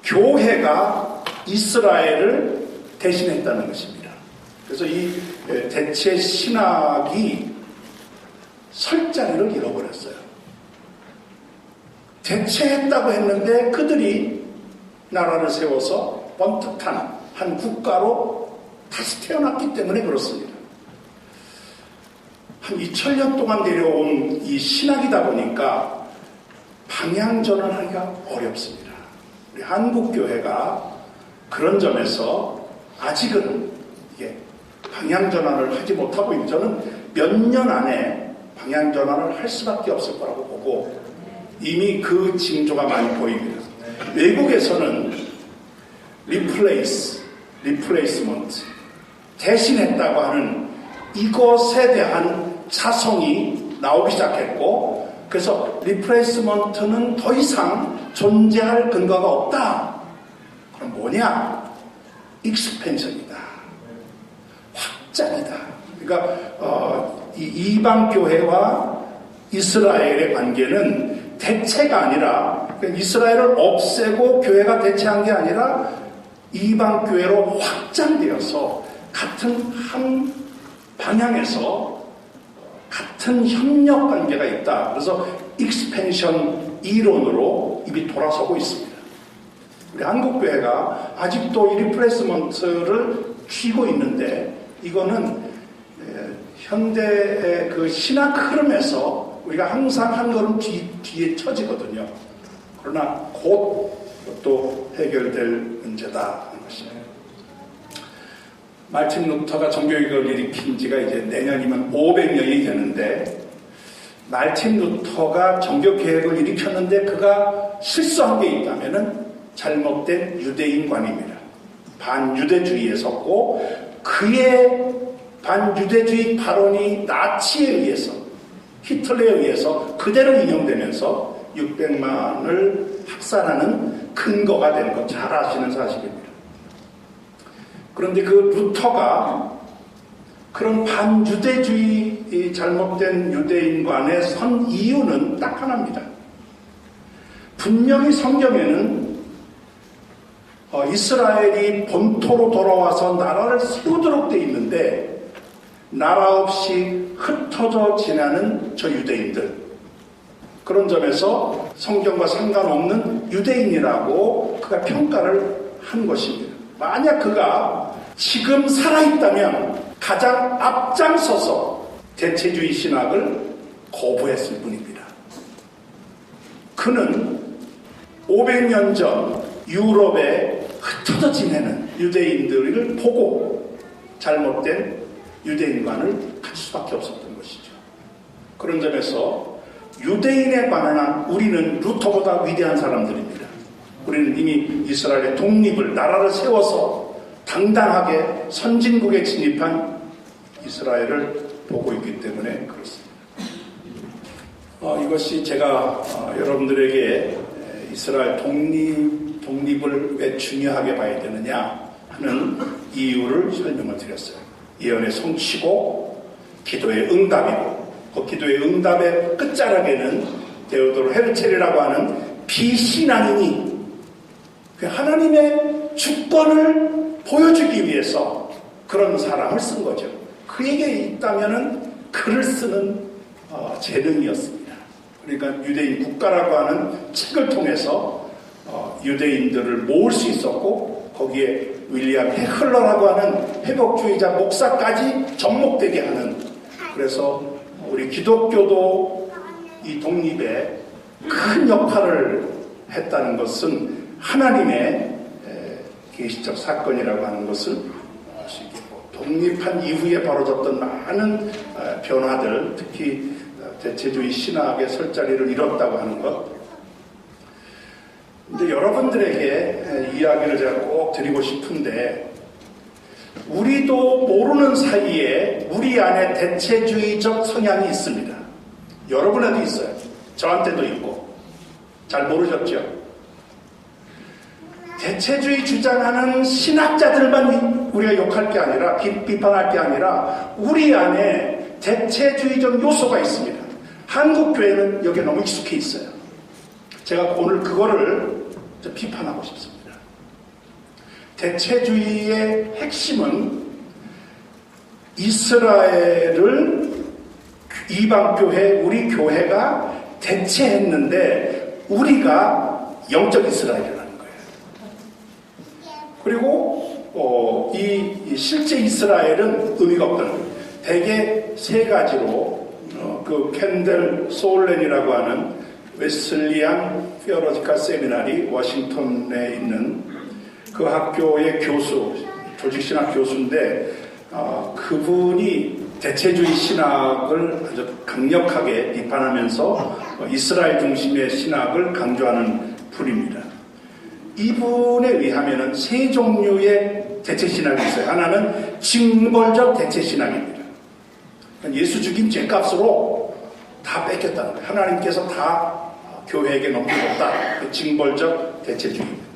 Speaker 1: 교회가 이스라엘을 대신했다는 것입니다. 그래서 이 대체 신학이 설 자리를 잃어버렸어요. 대체했다고 했는데 그들이 나라를 세워서 번듯한 한 국가로 다시 태어났기 때문에 그렇습니다. 한 2000년 동안 내려온 이 신학이다 보니까 방향전환하기가 어렵습니다. 우리 한국교회가 그런 점에서 아직은 이게 방향 전환을 하지 못하고 있는, 저는 몇 년 안에 방향 전환을 할 수밖에 없을 거라고 보고 이미 그 징조가 많이 보입니다. 외국에서는 replacement, 대신했다고 하는 이것에 대한 자성이 나오기 시작했고, 그래서 replacement는 더 이상 존재할 근거가 없다. 그럼 뭐냐? expansion이다. 확장이다. 그러니까 이 이방 교회와 이스라엘의 관계는 대체가 아니라, 그러니까 이스라엘을 없애고 교회가 대체한 게 아니라 이방 교회로 확장되어서 같은 한 방향에서 같은 협력 관계가 있다. 그래서 익스펜션 이론으로 입이 돌아서고 있습니다. 우리 한국 교회가 아직도 이 리플레이스먼트를 쥐고 있는데, 이거는 현대의 그 신학 흐름에서 우리가 항상 한 걸음 뒤에 처지거든요. 그러나 곧 또 해결될 문제다 하는 것입니다. 마틴 루터가 종교개혁을 일으킨 지가 이제 내년이면 500년이 되는데, 마틴 루터가 종교개혁을 일으켰는데 그가 실수한 게 있다면은 잘못된 유대인관입니다. 반유대주의에 섰고, 그의 반유대주의 발언이 나치에 의해서, 히틀러에 의해서 그대로 인용되면서 600만을 학살하는 근거가 된 것 잘 아시는 사실입니다. 그런데 그 루터가 그런 반유대주의 잘못된 유대인관에 선 이유는 딱 하나입니다. 분명히 성경에는 이스라엘이 본토로 돌아와서 나라를 세우도록 되어 있는데, 나라 없이 흩어져 지나는 저 유대인들, 그런 점에서 성경과 상관없는 유대인이라고 그가 평가를 한 것입니다. 만약 그가 지금 살아있다면 가장 앞장서서 대체주의 신학을 거부했을 뿐입니다. 그는 500년 전 유럽에 흩어져 지내는 유대인들을 보고 잘못된 유대인관을 가질 수밖에 없었던 것이죠. 그런 점에서 유대인에 관한 우리는 루터보다 위대한 사람들입니다. 우리는 이미 이스라엘의 독립을, 나라를 세워서 당당하게 선진국에 진입한 이스라엘을 보고 있기 때문에 그렇습니다. 이것이 제가 여러분들에게 이스라엘 독립을 왜 중요하게 봐야 되느냐 하는 이유를 설명을 드렸어요. 예언의 성취고 기도의 응답이고, 그 기도의 응답의 끝자락에는 데오도르 헤르첼이라고 하는 비신앙인이 하나님의 주권을 보여주기 위해서 그런 사람을 쓴 거죠. 그에게 있다면은 글을 쓰는 재능이었습니다. 그러니까 유대인 국가라고 하는 책을 통해서 유대인들을 모을 수 있었고, 거기에 윌리엄 헤클러라고 하는 회복주의자 목사까지 접목되게 하는, 그래서 우리 기독교도 이 독립에 큰 역할을 했다는 것은 하나님의 계시적 사건이라고 하는 것을 아시겠고, 독립한 이후에 벌어졌던 많은 변화들, 특히 대체주의 신학의 설자리를 잃었다고 하는 것. 근데 여러분들에게 이야기를 제가 꼭 드리고 싶은데, 우리도 모르는 사이에 우리 안에 대체주의적 성향이 있습니다. 여러분에도 있어요. 저한테도 있고. 잘 모르셨죠? 대체주의 주장하는 신학자들만 우리가 욕할 게 아니라, 비판할 게 아니라 우리 안에 대체주의적 요소가 있습니다. 한국 교회는 여기에 너무 익숙해 있어요. 제가 오늘 그거를 좀 비판하고 싶습니다. 대체주의의 핵심은 이스라엘을 이방교회, 우리 교회가 대체했는데 우리가 영적 이스라엘이라는 거예요. 그리고 이 실제 이스라엘은 의미가 없다는 거예요. 대개 세 가지로 그 캔델 소울렌이라고 하는 웨슬리안 피어로지컬 세미나리 워싱턴에 있는 그 학교의 교수, 조직신학 교수인데 그분이 대체주의 신학을 아주 강력하게 비판하면서 이스라엘 중심의 신학을 강조하는 분입니다. 이분에 의하면은 세 종류의 대체 신학이 있어요. 하나는 징벌적 대체 신학입니다. 예수 죽인 죄값으로 다 뺏겼다는 거예요. 하나님께서 다 교회에게 넘겨줬다. 그 징벌적 대체주의입니다.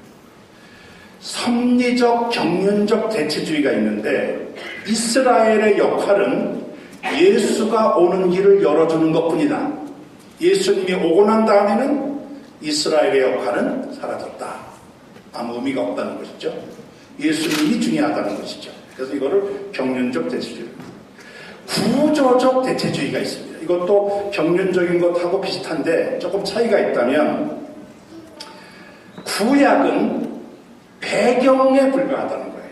Speaker 1: 섭리적 경륜적 대체주의가 있는데 이스라엘의 역할은 예수가 오는 길을 열어주는 것뿐이다. 예수님이 오고 난 다음에는 이스라엘의 역할은 사라졌다. 아무 의미가 없다는 것이죠. 예수님이 중요하다는 것이죠. 그래서 이거를 경륜적 대체주의, 구조적 대체주의가 있습니다. 이것도 경륜적인 것하고 비슷한데 조금 차이가 있다면 구약은 배경에 불과하다는 거예요.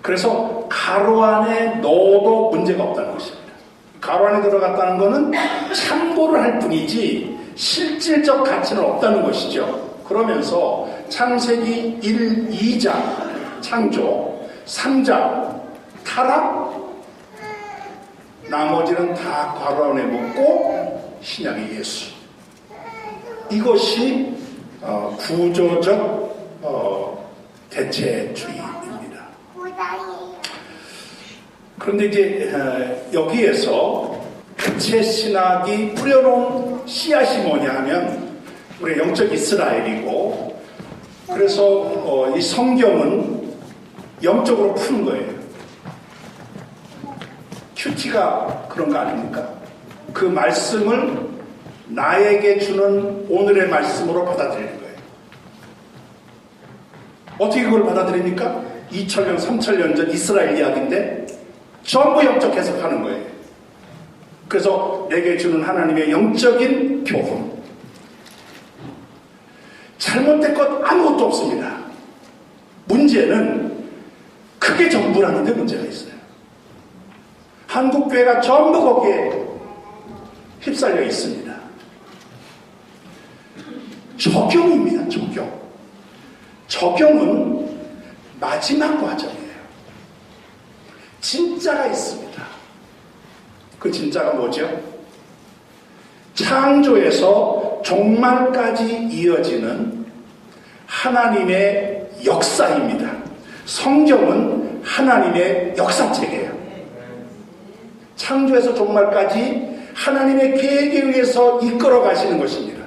Speaker 1: 그래서 가로 안에 넣어도 문제가 없다는 것입니다. 가로 안에 들어갔다는 것은 참고를 할 뿐이지 실질적 가치는 없다는 것이죠. 그러면서 창세기 1, 2장 창조, 3장 타락, 나머지는 다 괄호 안에 묻고 신약의 예수. 이것이 구조적 대체주의입니다. 그런데 이제 여기에서 대체 신학이 뿌려놓은 씨앗이 뭐냐 하면 우리 영적 이스라엘이고, 그래서 이 성경은 영적으로 푸는 거예요. 큐티가 그런 거 아닙니까? 그 말씀을 나에게 주는 오늘의 말씀으로 받아들이는 거예요. 어떻게 그걸 받아들입니까? 2000년, 3000년 전 이스라엘 이야기인데 전부 영적 해석하는 거예요. 그래서 내게 주는 하나님의 영적인 교훈. 잘못된 것 아무것도 없습니다. 문제는 그게 전부라는 데 문제가 있어요. 한국교회가 전부 거기에 휩쓸려 있습니다. 적용입니다. 적용은 마지막 과정이에요. 진짜가 있습니다. 그 진짜가 뭐죠? 창조에서 종말까지 이어지는 하나님의 역사입니다. 성경은 하나님의 역사책이에요. 창조에서 종말까지 하나님의 계획에 의해서 이끌어 가시는 것입니다.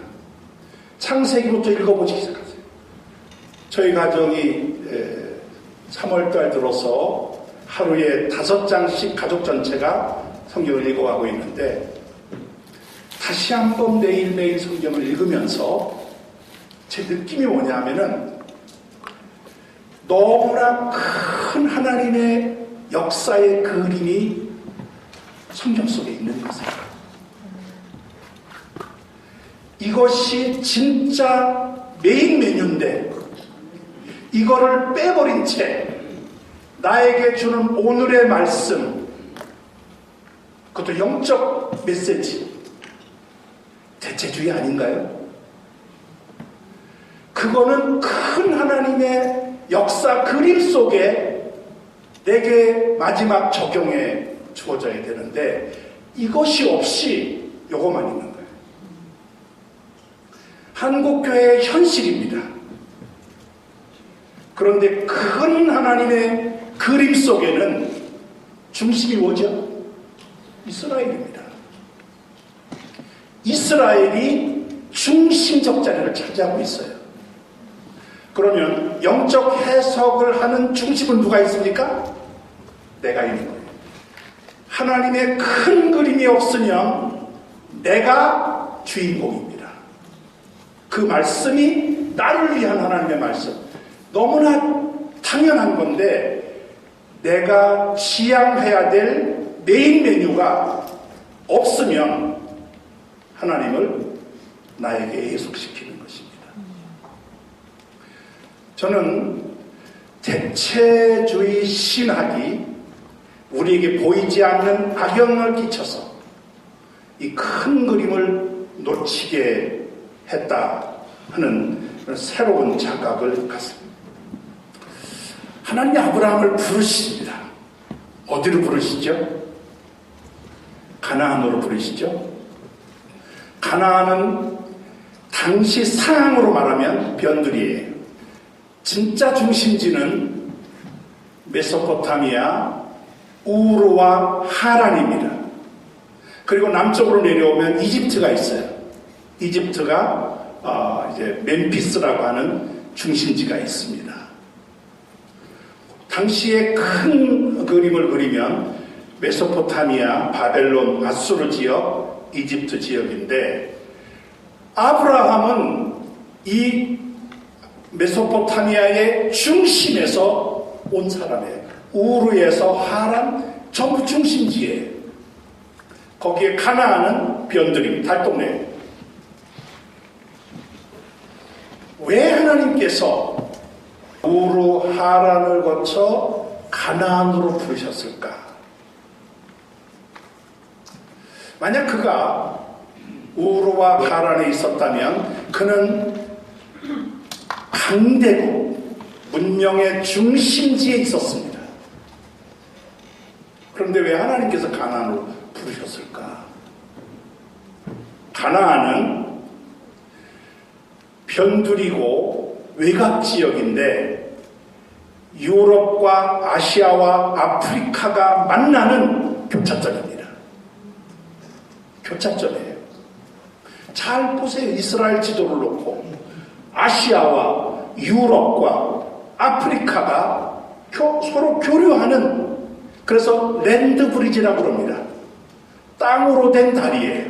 Speaker 1: 창세기부터 읽어보시기 시작하세요. 저희 가정이 3월달 들어서 하루에 5장씩 가족 전체가 성경을 읽어가고 있는데, 다시 한번 매일매일 성경을 읽으면서 제 느낌이 뭐냐 하면은 너무나 큰 하나님의 역사의 그림이 성경 속에 있는 것입니다. 이것이 진짜 메인 메뉴인데 이거를 빼버린 채 나에게 주는 오늘의 말씀, 그것도 영적 메시지, 대체주의 아닌가요? 그거는 큰 하나님의 역사 그림 속에 내게 마지막 적용해 주어져야 되는데 이것이 없이 요것만 있는 거예요. 한국교회의 현실입니다. 그런데 큰 하나님의 그림 속에는 중심이 뭐죠? 이스라엘입니다. 이스라엘이 중심적 자리를 차지하고 있어요. 그러면 영적 해석을 하는 중심은 누가 있습니까? 내가 있는 거예요. 하나님의 큰 그림이 없으면 내가 주인공입니다. 그 말씀이 나를 위한 하나님의 말씀. 너무나 당연한 건데 내가 지향해야 될 메인 메뉴가 없으면 하나님을 나에게 예속시키는 것입니다. 저는 대체주의 신학이 우리에게 보이지 않는 악영향을 끼쳐서 이 큰 그림을 놓치게 했다 하는 새로운 자각을 갖습니다. 하나님이 아브라함을 부르십니다. 어디로 부르시죠? 가나안으로 부르시죠? 가나안은 당시 상황으로 말하면 변두리예요. 진짜 중심지는 메소포타미아, 우르와 하란입니다. 그리고 남쪽으로 내려오면 이집트가 있어요. 이집트가 이제 멤피스라고 하는 중심지가 있습니다. 당시에 큰 그림을 그리면 메소포타미아, 바벨론, 아수르 지역, 이집트 지역인데 아브라함은 이 메소포타미아의 중심에서 온 사람이에요. 우르에서 하란 전부 중심지예요. 거기에 가나안은 변두리, 달동네예요. 왜 하나님께서 우르, 하란을 거쳐 가나안으로 부르셨을까? 만약 그가 우르와 하란에 있었다면 그는 강대국, 문명의 중심지에 있었습니다. 그런데 왜 하나님께서 가나안으로 부르셨을까? 가나안은 변두리고 외곽지역인데 유럽과 아시아와 아프리카가 만나는 교차점입니다. 교차점이에요. 잘 보세요. 이스라엘 지도를 놓고 아시아와 유럽과 아프리카가 서로 교류하는, 그래서 랜드 브리지라고 합니다. 땅으로 된 다리예요.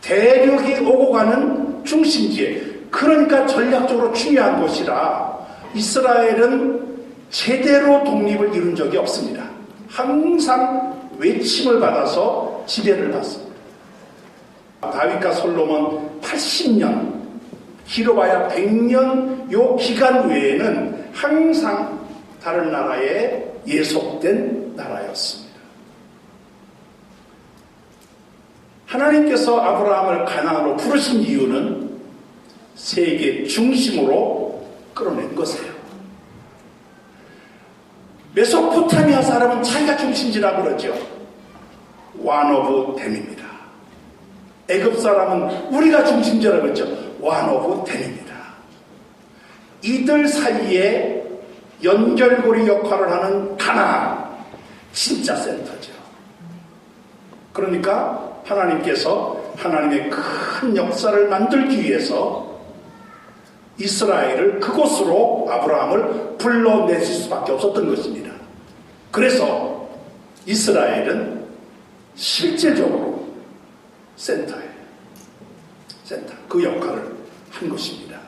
Speaker 1: 대륙이 오고 가는 중심지에, 그러니까 전략적으로 중요한 곳이라 이스라엘은 제대로 독립을 이룬 적이 없습니다. 항상 외침을 받아서 지배를 받습니다. 다윗과 솔로몬 80년, 길어봐야 100년 요 기간 외에는 항상 다른 나라에 예속된 나라였습니다. 하나님께서 아브라함을 가나안으로 부르신 이유는 세계 중심으로 끌어낸 것이에요. 메소포타미아 사람은 자기가 중심지라고 그러죠. one of them입니다. 애굽 사람은 우리가 중심지라고 그러죠. one of them입니다. 이들 사이에 연결고리 역할을 하는 가나안, 진짜 센터죠. 그러니까 하나님께서 하나님의 큰 역사를 만들기 위해서 이스라엘을 그곳으로 아브라함을 불러내실 수밖에 없었던 것입니다. 그래서 이스라엘은 실제적으로 센터예요. 센터. 그 역할을 한 것입니다.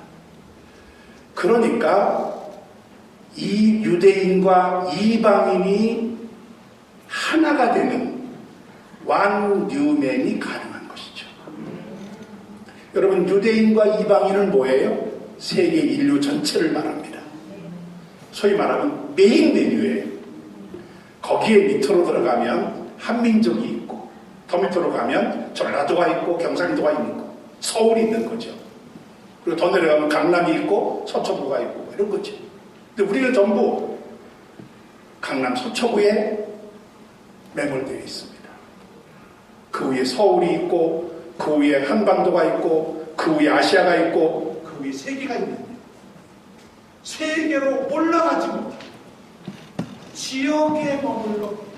Speaker 1: 그러니까 이 유대인과 이방인이 하나가 되는 one new man이 가능한 것이죠. 여러분, 유대인과 이방인은 뭐예요? 세계 인류 전체를 말합니다. 소위 말하면 메인 메뉴예요. 거기에 밑으로 들어가면 한민족이 있고, 더 밑으로 가면 전라도가 있고 경상도가 있고 서울이 있는 거죠. 그리고 더 내려가면 강남이 있고 서초구가 있고 이런 거죠. 근데 우리는 전부 강남 서초구에 매몰되어 있습니다. 그 위에 서울이 있고, 그 위에 한반도가 있고, 그 위에 아시아가 있고, 그 위에 세계가 있는데 세계로 올라가지 못하고 지역에 머물러.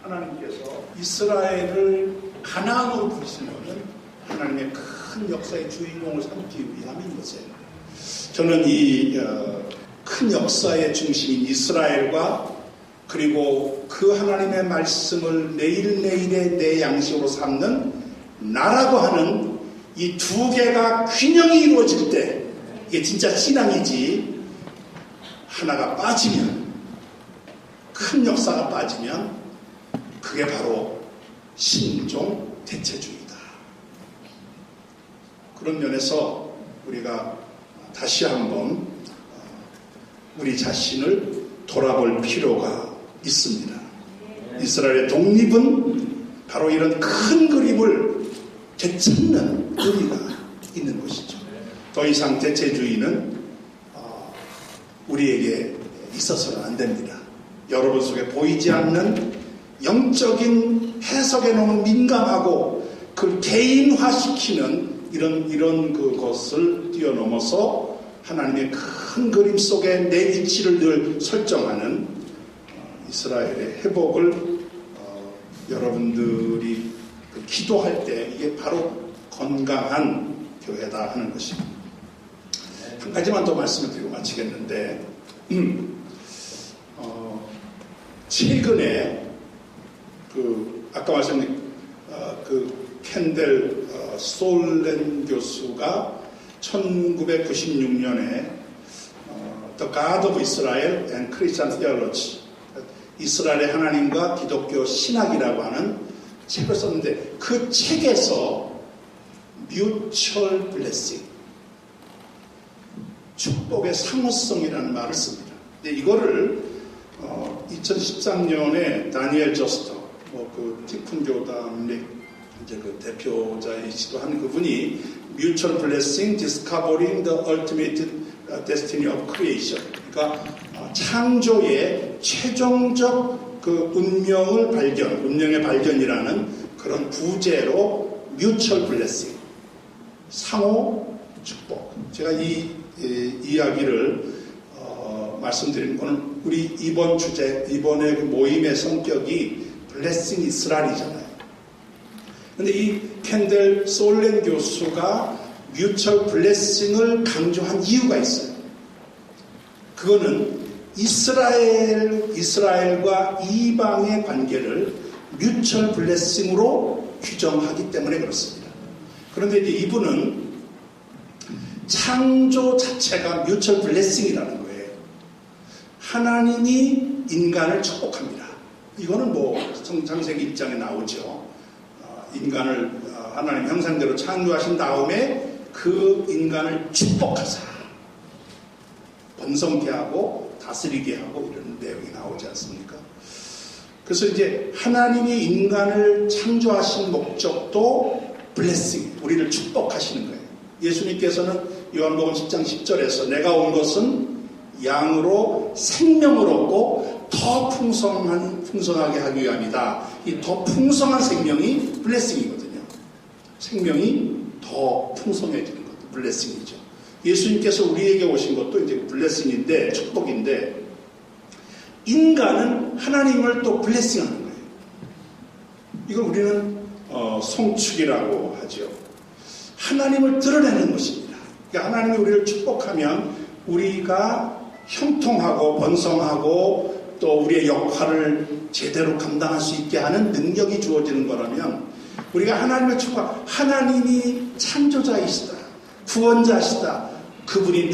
Speaker 1: 하나님께서 이스라엘을 가나안으로 부르시는 것은 하나님의 큰 역사의 주인공을 삼기 위함인 것이에요. 저는 이 큰 역사의 중심인 이스라엘과 그리고 그 하나님의 말씀을 매일매일의 내 양식으로 삼는 나라고 하는 이 두 개가 균형이 이루어질 때 이게 진짜 신앙이지, 하나가 빠지면, 큰 역사가 빠지면 그게 바로 신종 대체주의다. 그런 면에서 우리가 다시 한번 우리 자신을 돌아볼 필요가 있습니다. 이스라엘의 독립은 바로 이런 큰 그림을 되찾는 의미가 있는 것이죠. 더 이상 대체주의는 우리에게 있어서는 안 됩니다. 여러분 속에 보이지 않는 영적인 해석에 너무 민감하고 그걸 개인화시키는 이런 그것을 뛰어넘어서 하나님의 큰 그림 속에 내 위치를 늘 설정하는 이스라엘의 회복을 여러분들이 기도할 때 이게 바로 건강한 교회다 하는 것입니다. 한 가지만 더 말씀을 드리고 마치겠는데 최근에 아까 말씀드린 켄델 솔렌 교수가 1996년에 The God of Israel and Christian Theology, 이스라엘의 하나님과 기독교 신학이라고 하는 책을 썼는데 그 책에서 Mutual Blessing, 축복의 상호성이라는 말을 씁니다. 근데 이거를 2013년에 다니엘 저스터, 티푼 교담의 이제 그 대표자이시도 한 그분이 Mutual Blessing, Discovering the Ultimate Destiny of Creation. 그러니까 창조의 최종적 그 운명의 발견이라는 그런 부제로 Mutual Blessing, 상호 축복. 제가 이 이야기를 말씀드린 거는 우리 이번 주제, 이번에 그 모임의 성격이 블레싱 이스라엘이잖아요. 근데 이 켄델 솔렌 교수가 뮤처 블레싱을 강조한 이유가 있어요. 그거는 이스라엘과 이방의 관계를 뮤처 블레싱으로 규정하기 때문에 그렇습니다. 그런데 이제 이분은 창조 자체가 뮤처 블레싱이라는 거예요. 하나님이 인간을 축복합니다. 이거는 창세기 1장에 나오죠. 인간을 하나님 형상대로 창조하신 다음에 그 인간을 축복하사 번성케 하고 다스리게 하고 이런 내용이 나오지 않습니까? 그래서 이제 하나님이 인간을 창조하신 목적도 블레싱, 우리를 축복하시는 거예요. 예수님께서는 요한복음 10장 10절에서 내가 온 것은 양으로 생명을 얻고 더 풍성하게 하기 위함이다. 이 더 풍성한 생명이 블레싱이거든요. 생명이 더 풍성해지는 것도 블레싱이죠. 예수님께서 우리에게 오신 것도 이제 블레싱인데, 축복인데, 인간은 하나님을 또 블레싱하는 거예요. 이걸 우리는 송축이라고 하죠. 하나님을 드러내는 것입니다. 그러니까 하나님이 우리를 축복하면 우리가 형통하고 번성하고 또 우리의 역할을 제대로 감당할 수 있게 하는 능력이 주어지는 거라면, 우리가 하나님의 축복, 하나님이 창조자이시다, 구원자시다, 그분이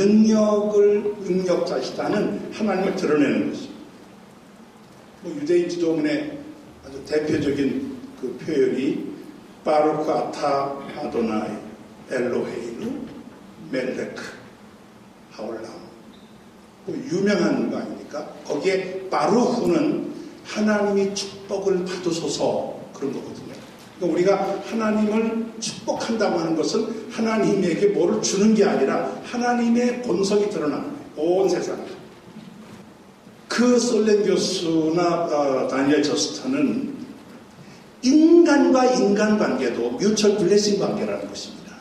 Speaker 1: 능력자시다는 하나님을 드러내는 것입니다. 유대인 지도문의 아주 대표적인 그 표현이 바루크 아타 아도나이 엘로헤이누 멜레크 하올람, 유명한 거 아닙니까? 거기에 바루흐는 하나님이 축복을 받으소서 그런 거거든요. 그러니까 우리가 하나님을 축복한다고 하는 것은 하나님에게 뭐를 주는 게 아니라 하나님의 본성이 드러나는 거예요. 온 세상에. 그 솔렌 교수나 다니엘 저스터는 인간과 인간 관계도 뮤처 블레싱 관계라는 것입니다.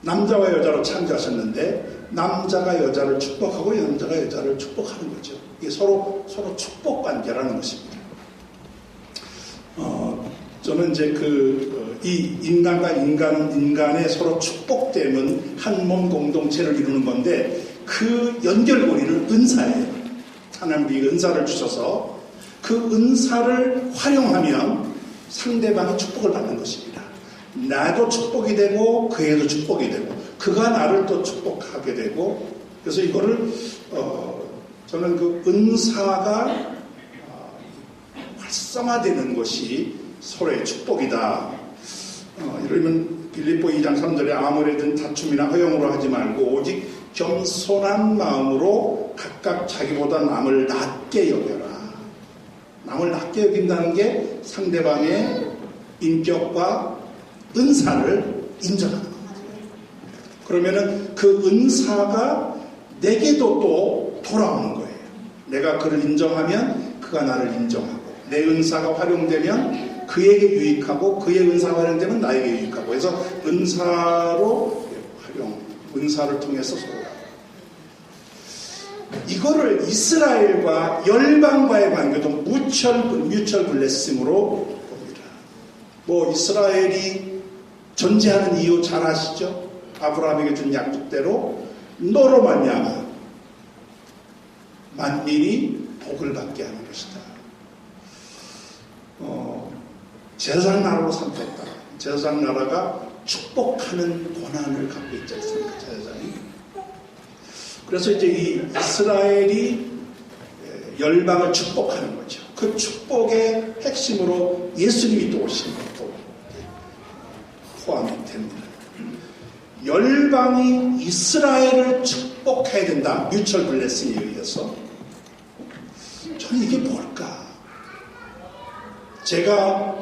Speaker 1: 남자와 여자로 창조하셨는데 남자가 여자를 축복하고 남자가 여자를 축복하는 거죠. 이게 서로 축복 관계라는 것입니다. 저는 이제 이 인간과 인간의 서로 축복되는 한 몸 공동체를 이루는 건데, 그 연결고리는 은사예요. 하나님이 은사를 주셔서 그 은사를 활용하면 상대방이 축복을 받는 것입니다. 나도 축복이 되고 그에도 축복이 되고 그가 나를 또 축복하게 되고, 그래서 이거를 저는 그 은사가 활성화되는 것이 서로의 축복이다. 이러면 빌립보 2장 3절에 아무래든 다툼이나 허영으로 하지 말고 오직 겸손한 마음으로 각각 자기보다 남을 낮게 여겨라. 남을 낮게 여긴다는 게 상대방의 인격과 은사를 인정하는 거거든요. 그러면은 그 은사가 내게도 또 돌아오는 거예요. 내가 그를 인정하면 그가 나를 인정하고, 내 은사가 활용되면 그에게 유익하고, 그의 은사가 활용되면 나에게 유익하고, 그래서 은사를 통해서 서로 이거를 이스라엘과 열방과의 관계도 뮤추얼 블레싱으로 봅니다. 뭐 이스라엘이 존재하는 이유 잘 아시죠? 아브라함에게 준 약속대로 너로 말미암아 만민이 복을 받게 하는 것이다. 제사장 나라로 삼켰다. 제사장 나라가 축복하는 권한을 갖고 있지 않습니까? 제사장이. 그래서 이제 이 이스라엘이 열방을 축복하는 거죠. 그 축복의 핵심으로 예수님이 또 오신 것도 포함이 됩니다. 열방이 이스라엘을 축복해야 된다. 뮤추얼 블레싱에 의해서. 저는 이게 뭘까? 제가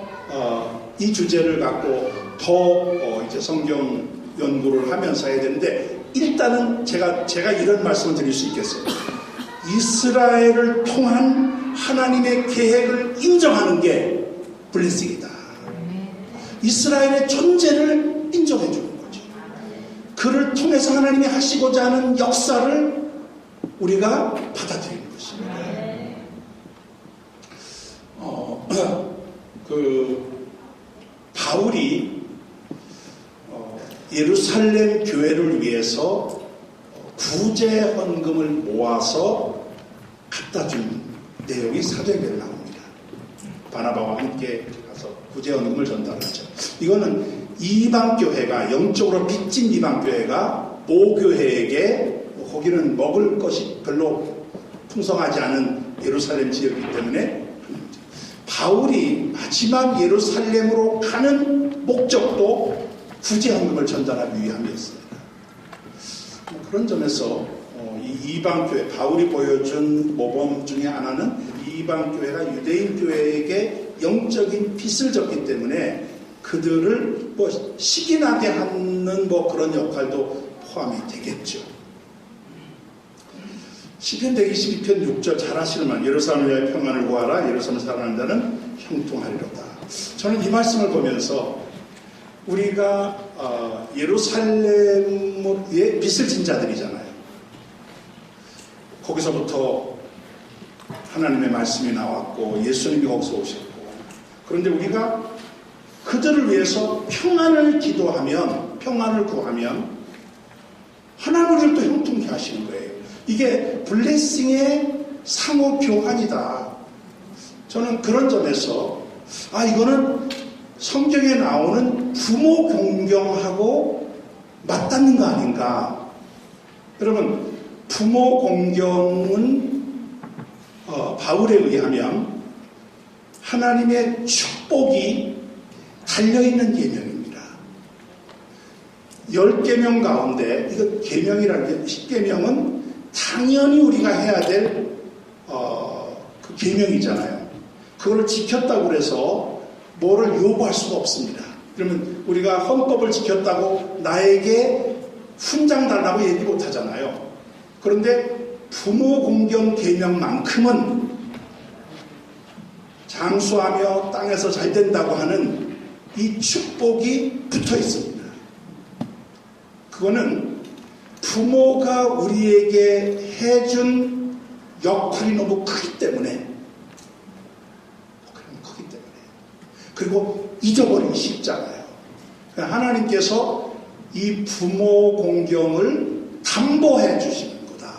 Speaker 1: 이 주제를 갖고 더 이제 성경 연구를 하면서 해야 되는데, 일단은 제가 이런 말씀을 드릴 수 있겠어요. 이스라엘을 통한 하나님의 계획을 인정하는 게 블레싱이다. 이스라엘의 존재를 인정해 주는 거죠. 그를 통해서 하나님이 하시고자 하는 역사를 우리가 받아들이는 것입니다. 바울이 예루살렘 교회를 위해서 구제 헌금을 모아서 갖다 준 내용이 사도행전에 나옵니다. 바나바와 함께 가서 구제 헌금을 전달하죠. 이거는 이방교회가, 영적으로 빚진 이방교회가 모교회에게, 거기는 먹을 것이 별로 풍성하지 않은 예루살렘 지역이기 때문에, 바울이 마지막 예루살렘으로 가는 목적도 구제 헌금을 전달하기 위함이었습니다. 그런 점에서 이 이방교회, 바울이 보여준 모범 중에 하나는 이방교회가 유대인교회에게 영적인 빚을 졌기 때문에 그들을 식인하게 하는 그런 역할도 포함이 되겠죠. 시편 122편 6절 잘 아시는 말, 예루살렘을 위하여 평안을 구하라, 예루살렘을 사랑하는 자는 형통하리로다. 저는 이 말씀을 보면서 우리가 예루살렘에 빚을 진 자들이잖아요. 거기서부터 하나님의 말씀이 나왔고 예수님이 거기서 오셨고, 그런데 우리가 그들을 위해서 평안을 기도하면, 평안을 구하면 하나님 우리를 또 형통케 하시는 거예요. 이게 블레싱의 상호 교환이다. 저는 그런 점에서 이거는 성경에 나오는 부모 공경하고 맞닿는 거 아닌가. 여러분, 부모 공경은 바울에 의하면 하나님의 축복이 달려있는 계명입니다. 10계명 가운데, 이거 계명이라는 게, 10계명은 당연히 우리가 해야 될 그 계명이잖아요. 그걸 지켰다고 해서 뭐를 요구할 수가 없습니다. 그러면 우리가 헌법을 지켰다고 나에게 훈장 달라고 얘기 못 하잖아요. 그런데 부모 공경 계명만큼은 장수하며 땅에서 잘 된다고 하는 이 축복이 붙어 있습니다. 그거는 부모가 우리에게 해준 역할이 너무 크기 때문에, 그리고 잊어버리기 쉽잖아요. 하나님께서 이 부모 공경을 담보해 주시는 거다.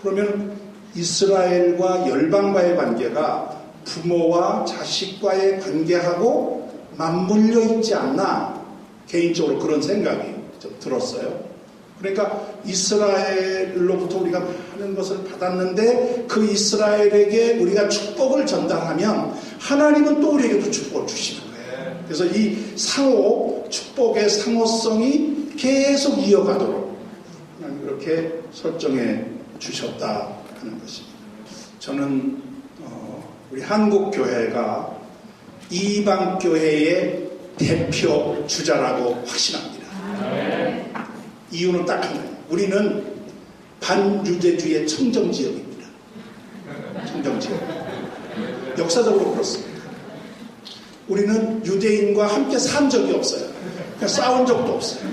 Speaker 1: 그러면 이스라엘과 열방과의 관계가 부모와 자식과의 관계하고 맞물려 있지 않나, 개인적으로 그런 생각이 좀 들었어요. 그러니까 이스라엘로부터 우리가 많은 것을 받았는데 그 이스라엘에게 우리가 축복을 전달하면 하나님은 또 우리에게도 축복을 주시는 거예요. 그래서 이 상호, 축복의 상호성이 계속 이어가도록 이렇게 설정해 주셨다 하는 것입니다. 저는 우리 한국교회가 이방교회의 대표 주자라고 확신합니다. 이유는 딱 하나예요. 우리는 반유대주의 청정지역입니다.
Speaker 2: 행정지역. 역사적으로 그렇습니다. 우리는 유대인과 함께 산 적이 없어요. 그냥 싸운 적도 없어요.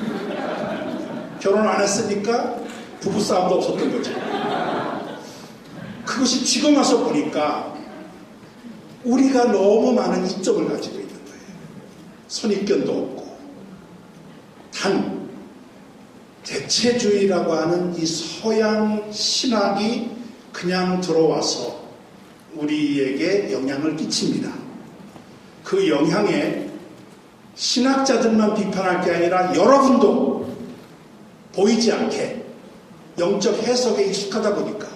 Speaker 2: 결혼 안 했으니까 부부싸움도 없었던 거죠. 그것이 지금 와서 보니까 우리가 너무 많은 이점을 가지고 있는 거예요. 선입견도 없고. 단 대체주의라고 하는 이 서양 신학이 그냥 들어와서 우리에게 영향을 끼칩니다. 그 영향에 신학자들만 비판할 게 아니라 여러분도 보이지 않게 영적 해석에 익숙하다 보니까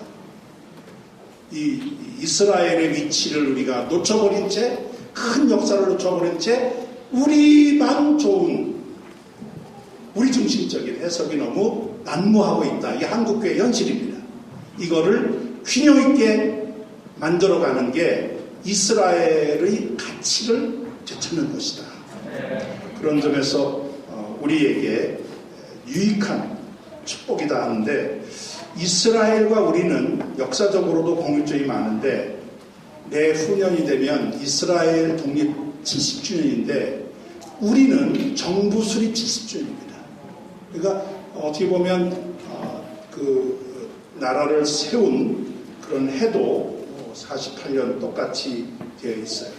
Speaker 2: 이 이스라엘의 위치를 우리가 놓쳐버린 채, 큰 역사를 놓쳐버린 채 우리만 좋은, 우리 중심적인 해석이 너무 난무하고 있다. 이게 한국교회의 현실입니다. 이거를 균형 있게 만들어가는 게 이스라엘의 가치를 되찾는 것이다. 그런 점에서 우리에게 유익한 축복이다 하는데, 이스라엘과 우리는 역사적으로도 공통점이 많은데, 내후년이 되면 이스라엘 독립 70주년인데 우리는 정부 수립 70주년입니다. 그러니까 어떻게 보면 그 나라를 세운 그런 해도 48년 똑같이 되어 있어요.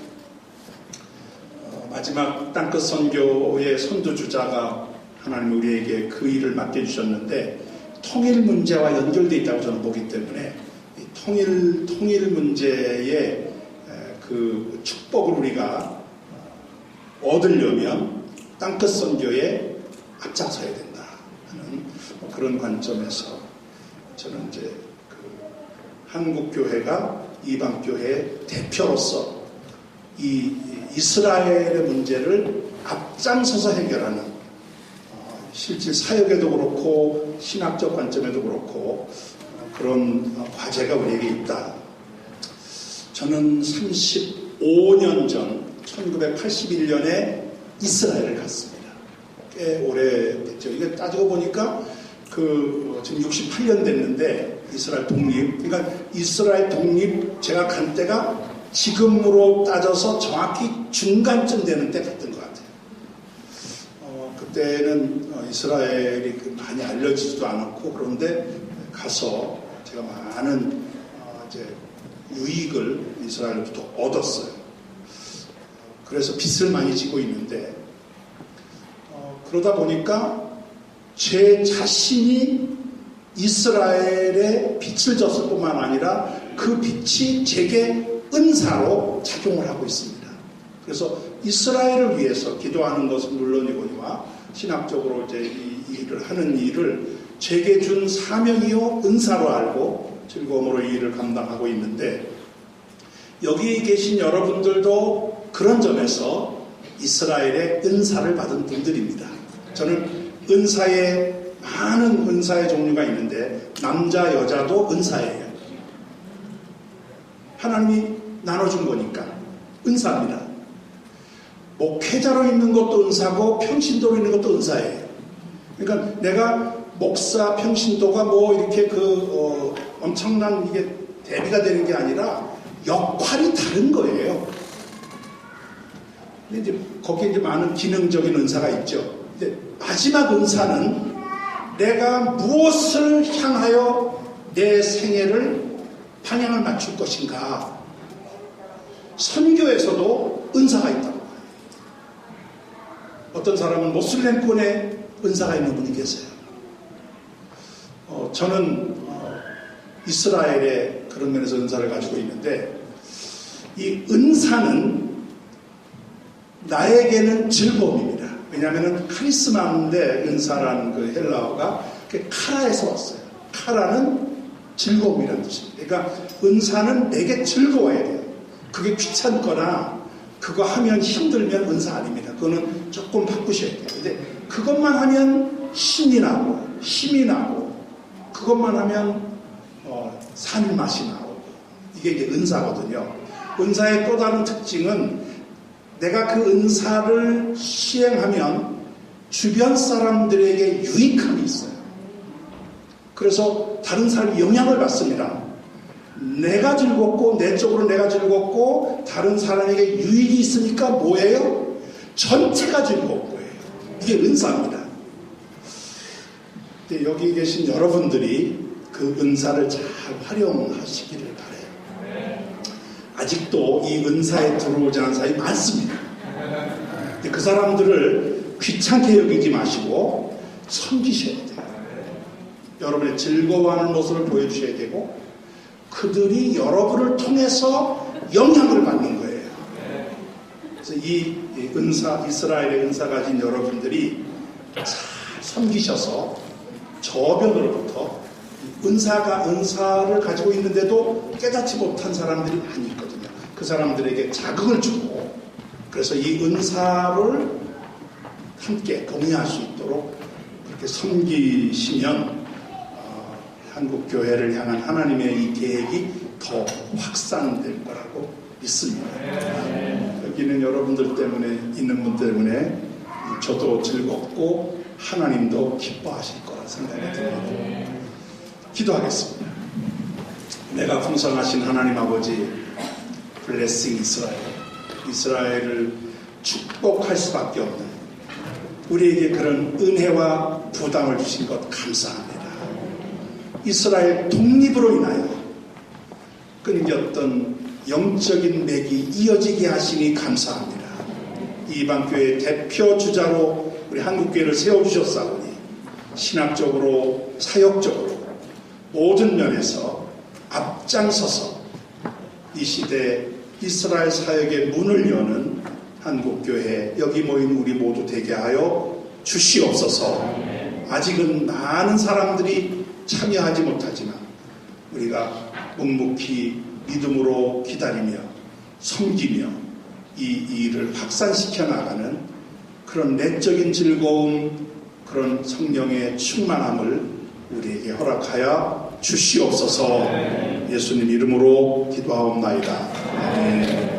Speaker 2: 마지막 땅끝 선교의 선두주자가 하나님 우리에게 그 일을 맡겨주셨는데, 통일 문제와 연결되어 있다고 저는 보기 때문에 이 통일 문제의 그 축복을 우리가 얻으려면 땅끝 선교에 앞장서야 된다 하는 그런 관점에서 저는 이제 그 한국 교회가 이방 교회의 대표로서 이 이스라엘의 문제를 앞장서서 해결하는, 실질 사역에도 그렇고 신학적 관점에도 그렇고 그런 과제가 우리에게 있다. 저는 35년 전 1981년에 이스라엘을 갔습니다. 꽤 오래됐죠. 이게 따지고 보니까 지금 68년 됐는데 이스라엘 독립, 그러니까 이스라엘 독립 제가 간 때가 지금으로 따져서 정확히 중간쯤 되는 때 갔던 것 같아요. 그때는 이스라엘이 많이 알려지지도 않았고, 그런데 가서 제가 많은 이제 유익을 이스라엘로부터 얻었어요. 그래서 빚을 많이 지고 있는데, 그러다 보니까 제 자신이 이스라엘에 빚을 졌을 뿐만 아니라 그 빚이 제게 은사로 작용을 하고 있습니다. 그래서 이스라엘을 위해서 기도하는 것은 물론이거니와 신학적으로 이제 이 일을 하는 일을 제게 준 사명이요 은사로 알고 즐거움으로 이 일을 감당하고 있는데, 여기 계신 여러분들도 그런 점에서 이스라엘의 은사를 받은 분들입니다. 저는 많은 은사의 종류가 있는데 남자 여자도 은사예요. 하나님이 나눠준 거니까 은사입니다. 목회자로 있는 것도 은사고 평신도로 있는 것도 은사예요. 그러니까 내가 목사 평신도가 뭐 이렇게 엄청난 이게 대비가 되는 게 아니라 역할이 다른 거예요. 근데 이제 거기에 이제 많은 기능적인 은사가 있죠. 근데 마지막 은사는 내가 무엇을 향하여 내 생애를 방향을 맞출 것인가. 선교에서도 은사가 있다고. 어떤 사람은 모슬렘권에 은사가 있는 분이 계세요. 저는 이스라엘에 그런 면에서 은사를 가지고 있는데, 이 은사는 나에게는 즐거움입니다. 왜냐하면 카리스마인데 은사라는 그 헬라어가 카라에서 왔어요. 카라는 즐거움이라는 뜻입니다. 그러니까 은사는 내게 즐거워야 돼요. 그게 귀찮거나 그거 하면 힘들면 은사 아닙니다. 그거는 조금 바꾸셔야 돼요. 근데 그것만 하면 신이 나고 힘이 나고 그것만 하면 산 맛이 나오고, 이게 이제 은사거든요. 은사의 또 다른 특징은 내가 그 은사를 시행하면 주변 사람들에게 유익함이 있어요. 그래서 다른 사람이 영향을 받습니다. 내가 즐겁고 내적으로 내가 즐겁고 다른 사람에게 유익이 있으니까 뭐예요? 전체가 즐거운 거예요. 이게 은사입니다. 여기 계신 여러분들이 그 은사를 잘 활용하시기를 바라요. 아직도 이 은사에 들어오지 않은 사람이 많습니다. 그 사람들을 귀찮게 여기지 마시고 섬기셔야 돼요. 여러분의 즐거워하는 모습을 보여주셔야 되고 그들이 여러분을 통해서 영향을 받는 거예요. 그래서 이 은사, 이스라엘의 은사 가진 여러분들이 잘 섬기셔서 저변으로부터 은사를 가지고 있는데도 깨닫지 못한 사람들이 많이 있거든요. 그 사람들에게 자극을 주고 그래서 이 은사를 함께 공유할 수 있도록 그렇게 섬기시면 한국 교회를 향한 하나님의 이 계획이 더 확산될 거라고 믿습니다. 여기는 여러분들 때문에 있는 분 때문에 저도 즐겁고 하나님도 기뻐하실 거라 생각이 듭니다. 기도하겠습니다. 내가 풍성하신 하나님 아버지 블레싱 이스라엘을 축복할 수밖에 없는 우리에게 그런 은혜와 부담을 주신 것 감사합니다. 이스라엘 독립으로 인하여 끊겼던 영적인 맥이 이어지게 하시니 감사합니다. 이방교회 대표 주자로 우리 한국교회를 세워주셨사오니 신학적으로 사역적으로 모든 면에서 앞장서서 이 시대 이스라엘 사역의 문을 여는 한국교회 여기 모인 우리 모두 되게 하여 주시옵소서. 아직은 많은 사람들이 참여하지 못하지만 우리가 묵묵히 믿음으로 기다리며 섬기며 이 일을 확산시켜 나가는 그런 내적인 즐거움, 그런 성령의 충만함을 우리에게 허락하여 주시옵소서. 예수님 이름으로 기도하옵나이다. 아멘.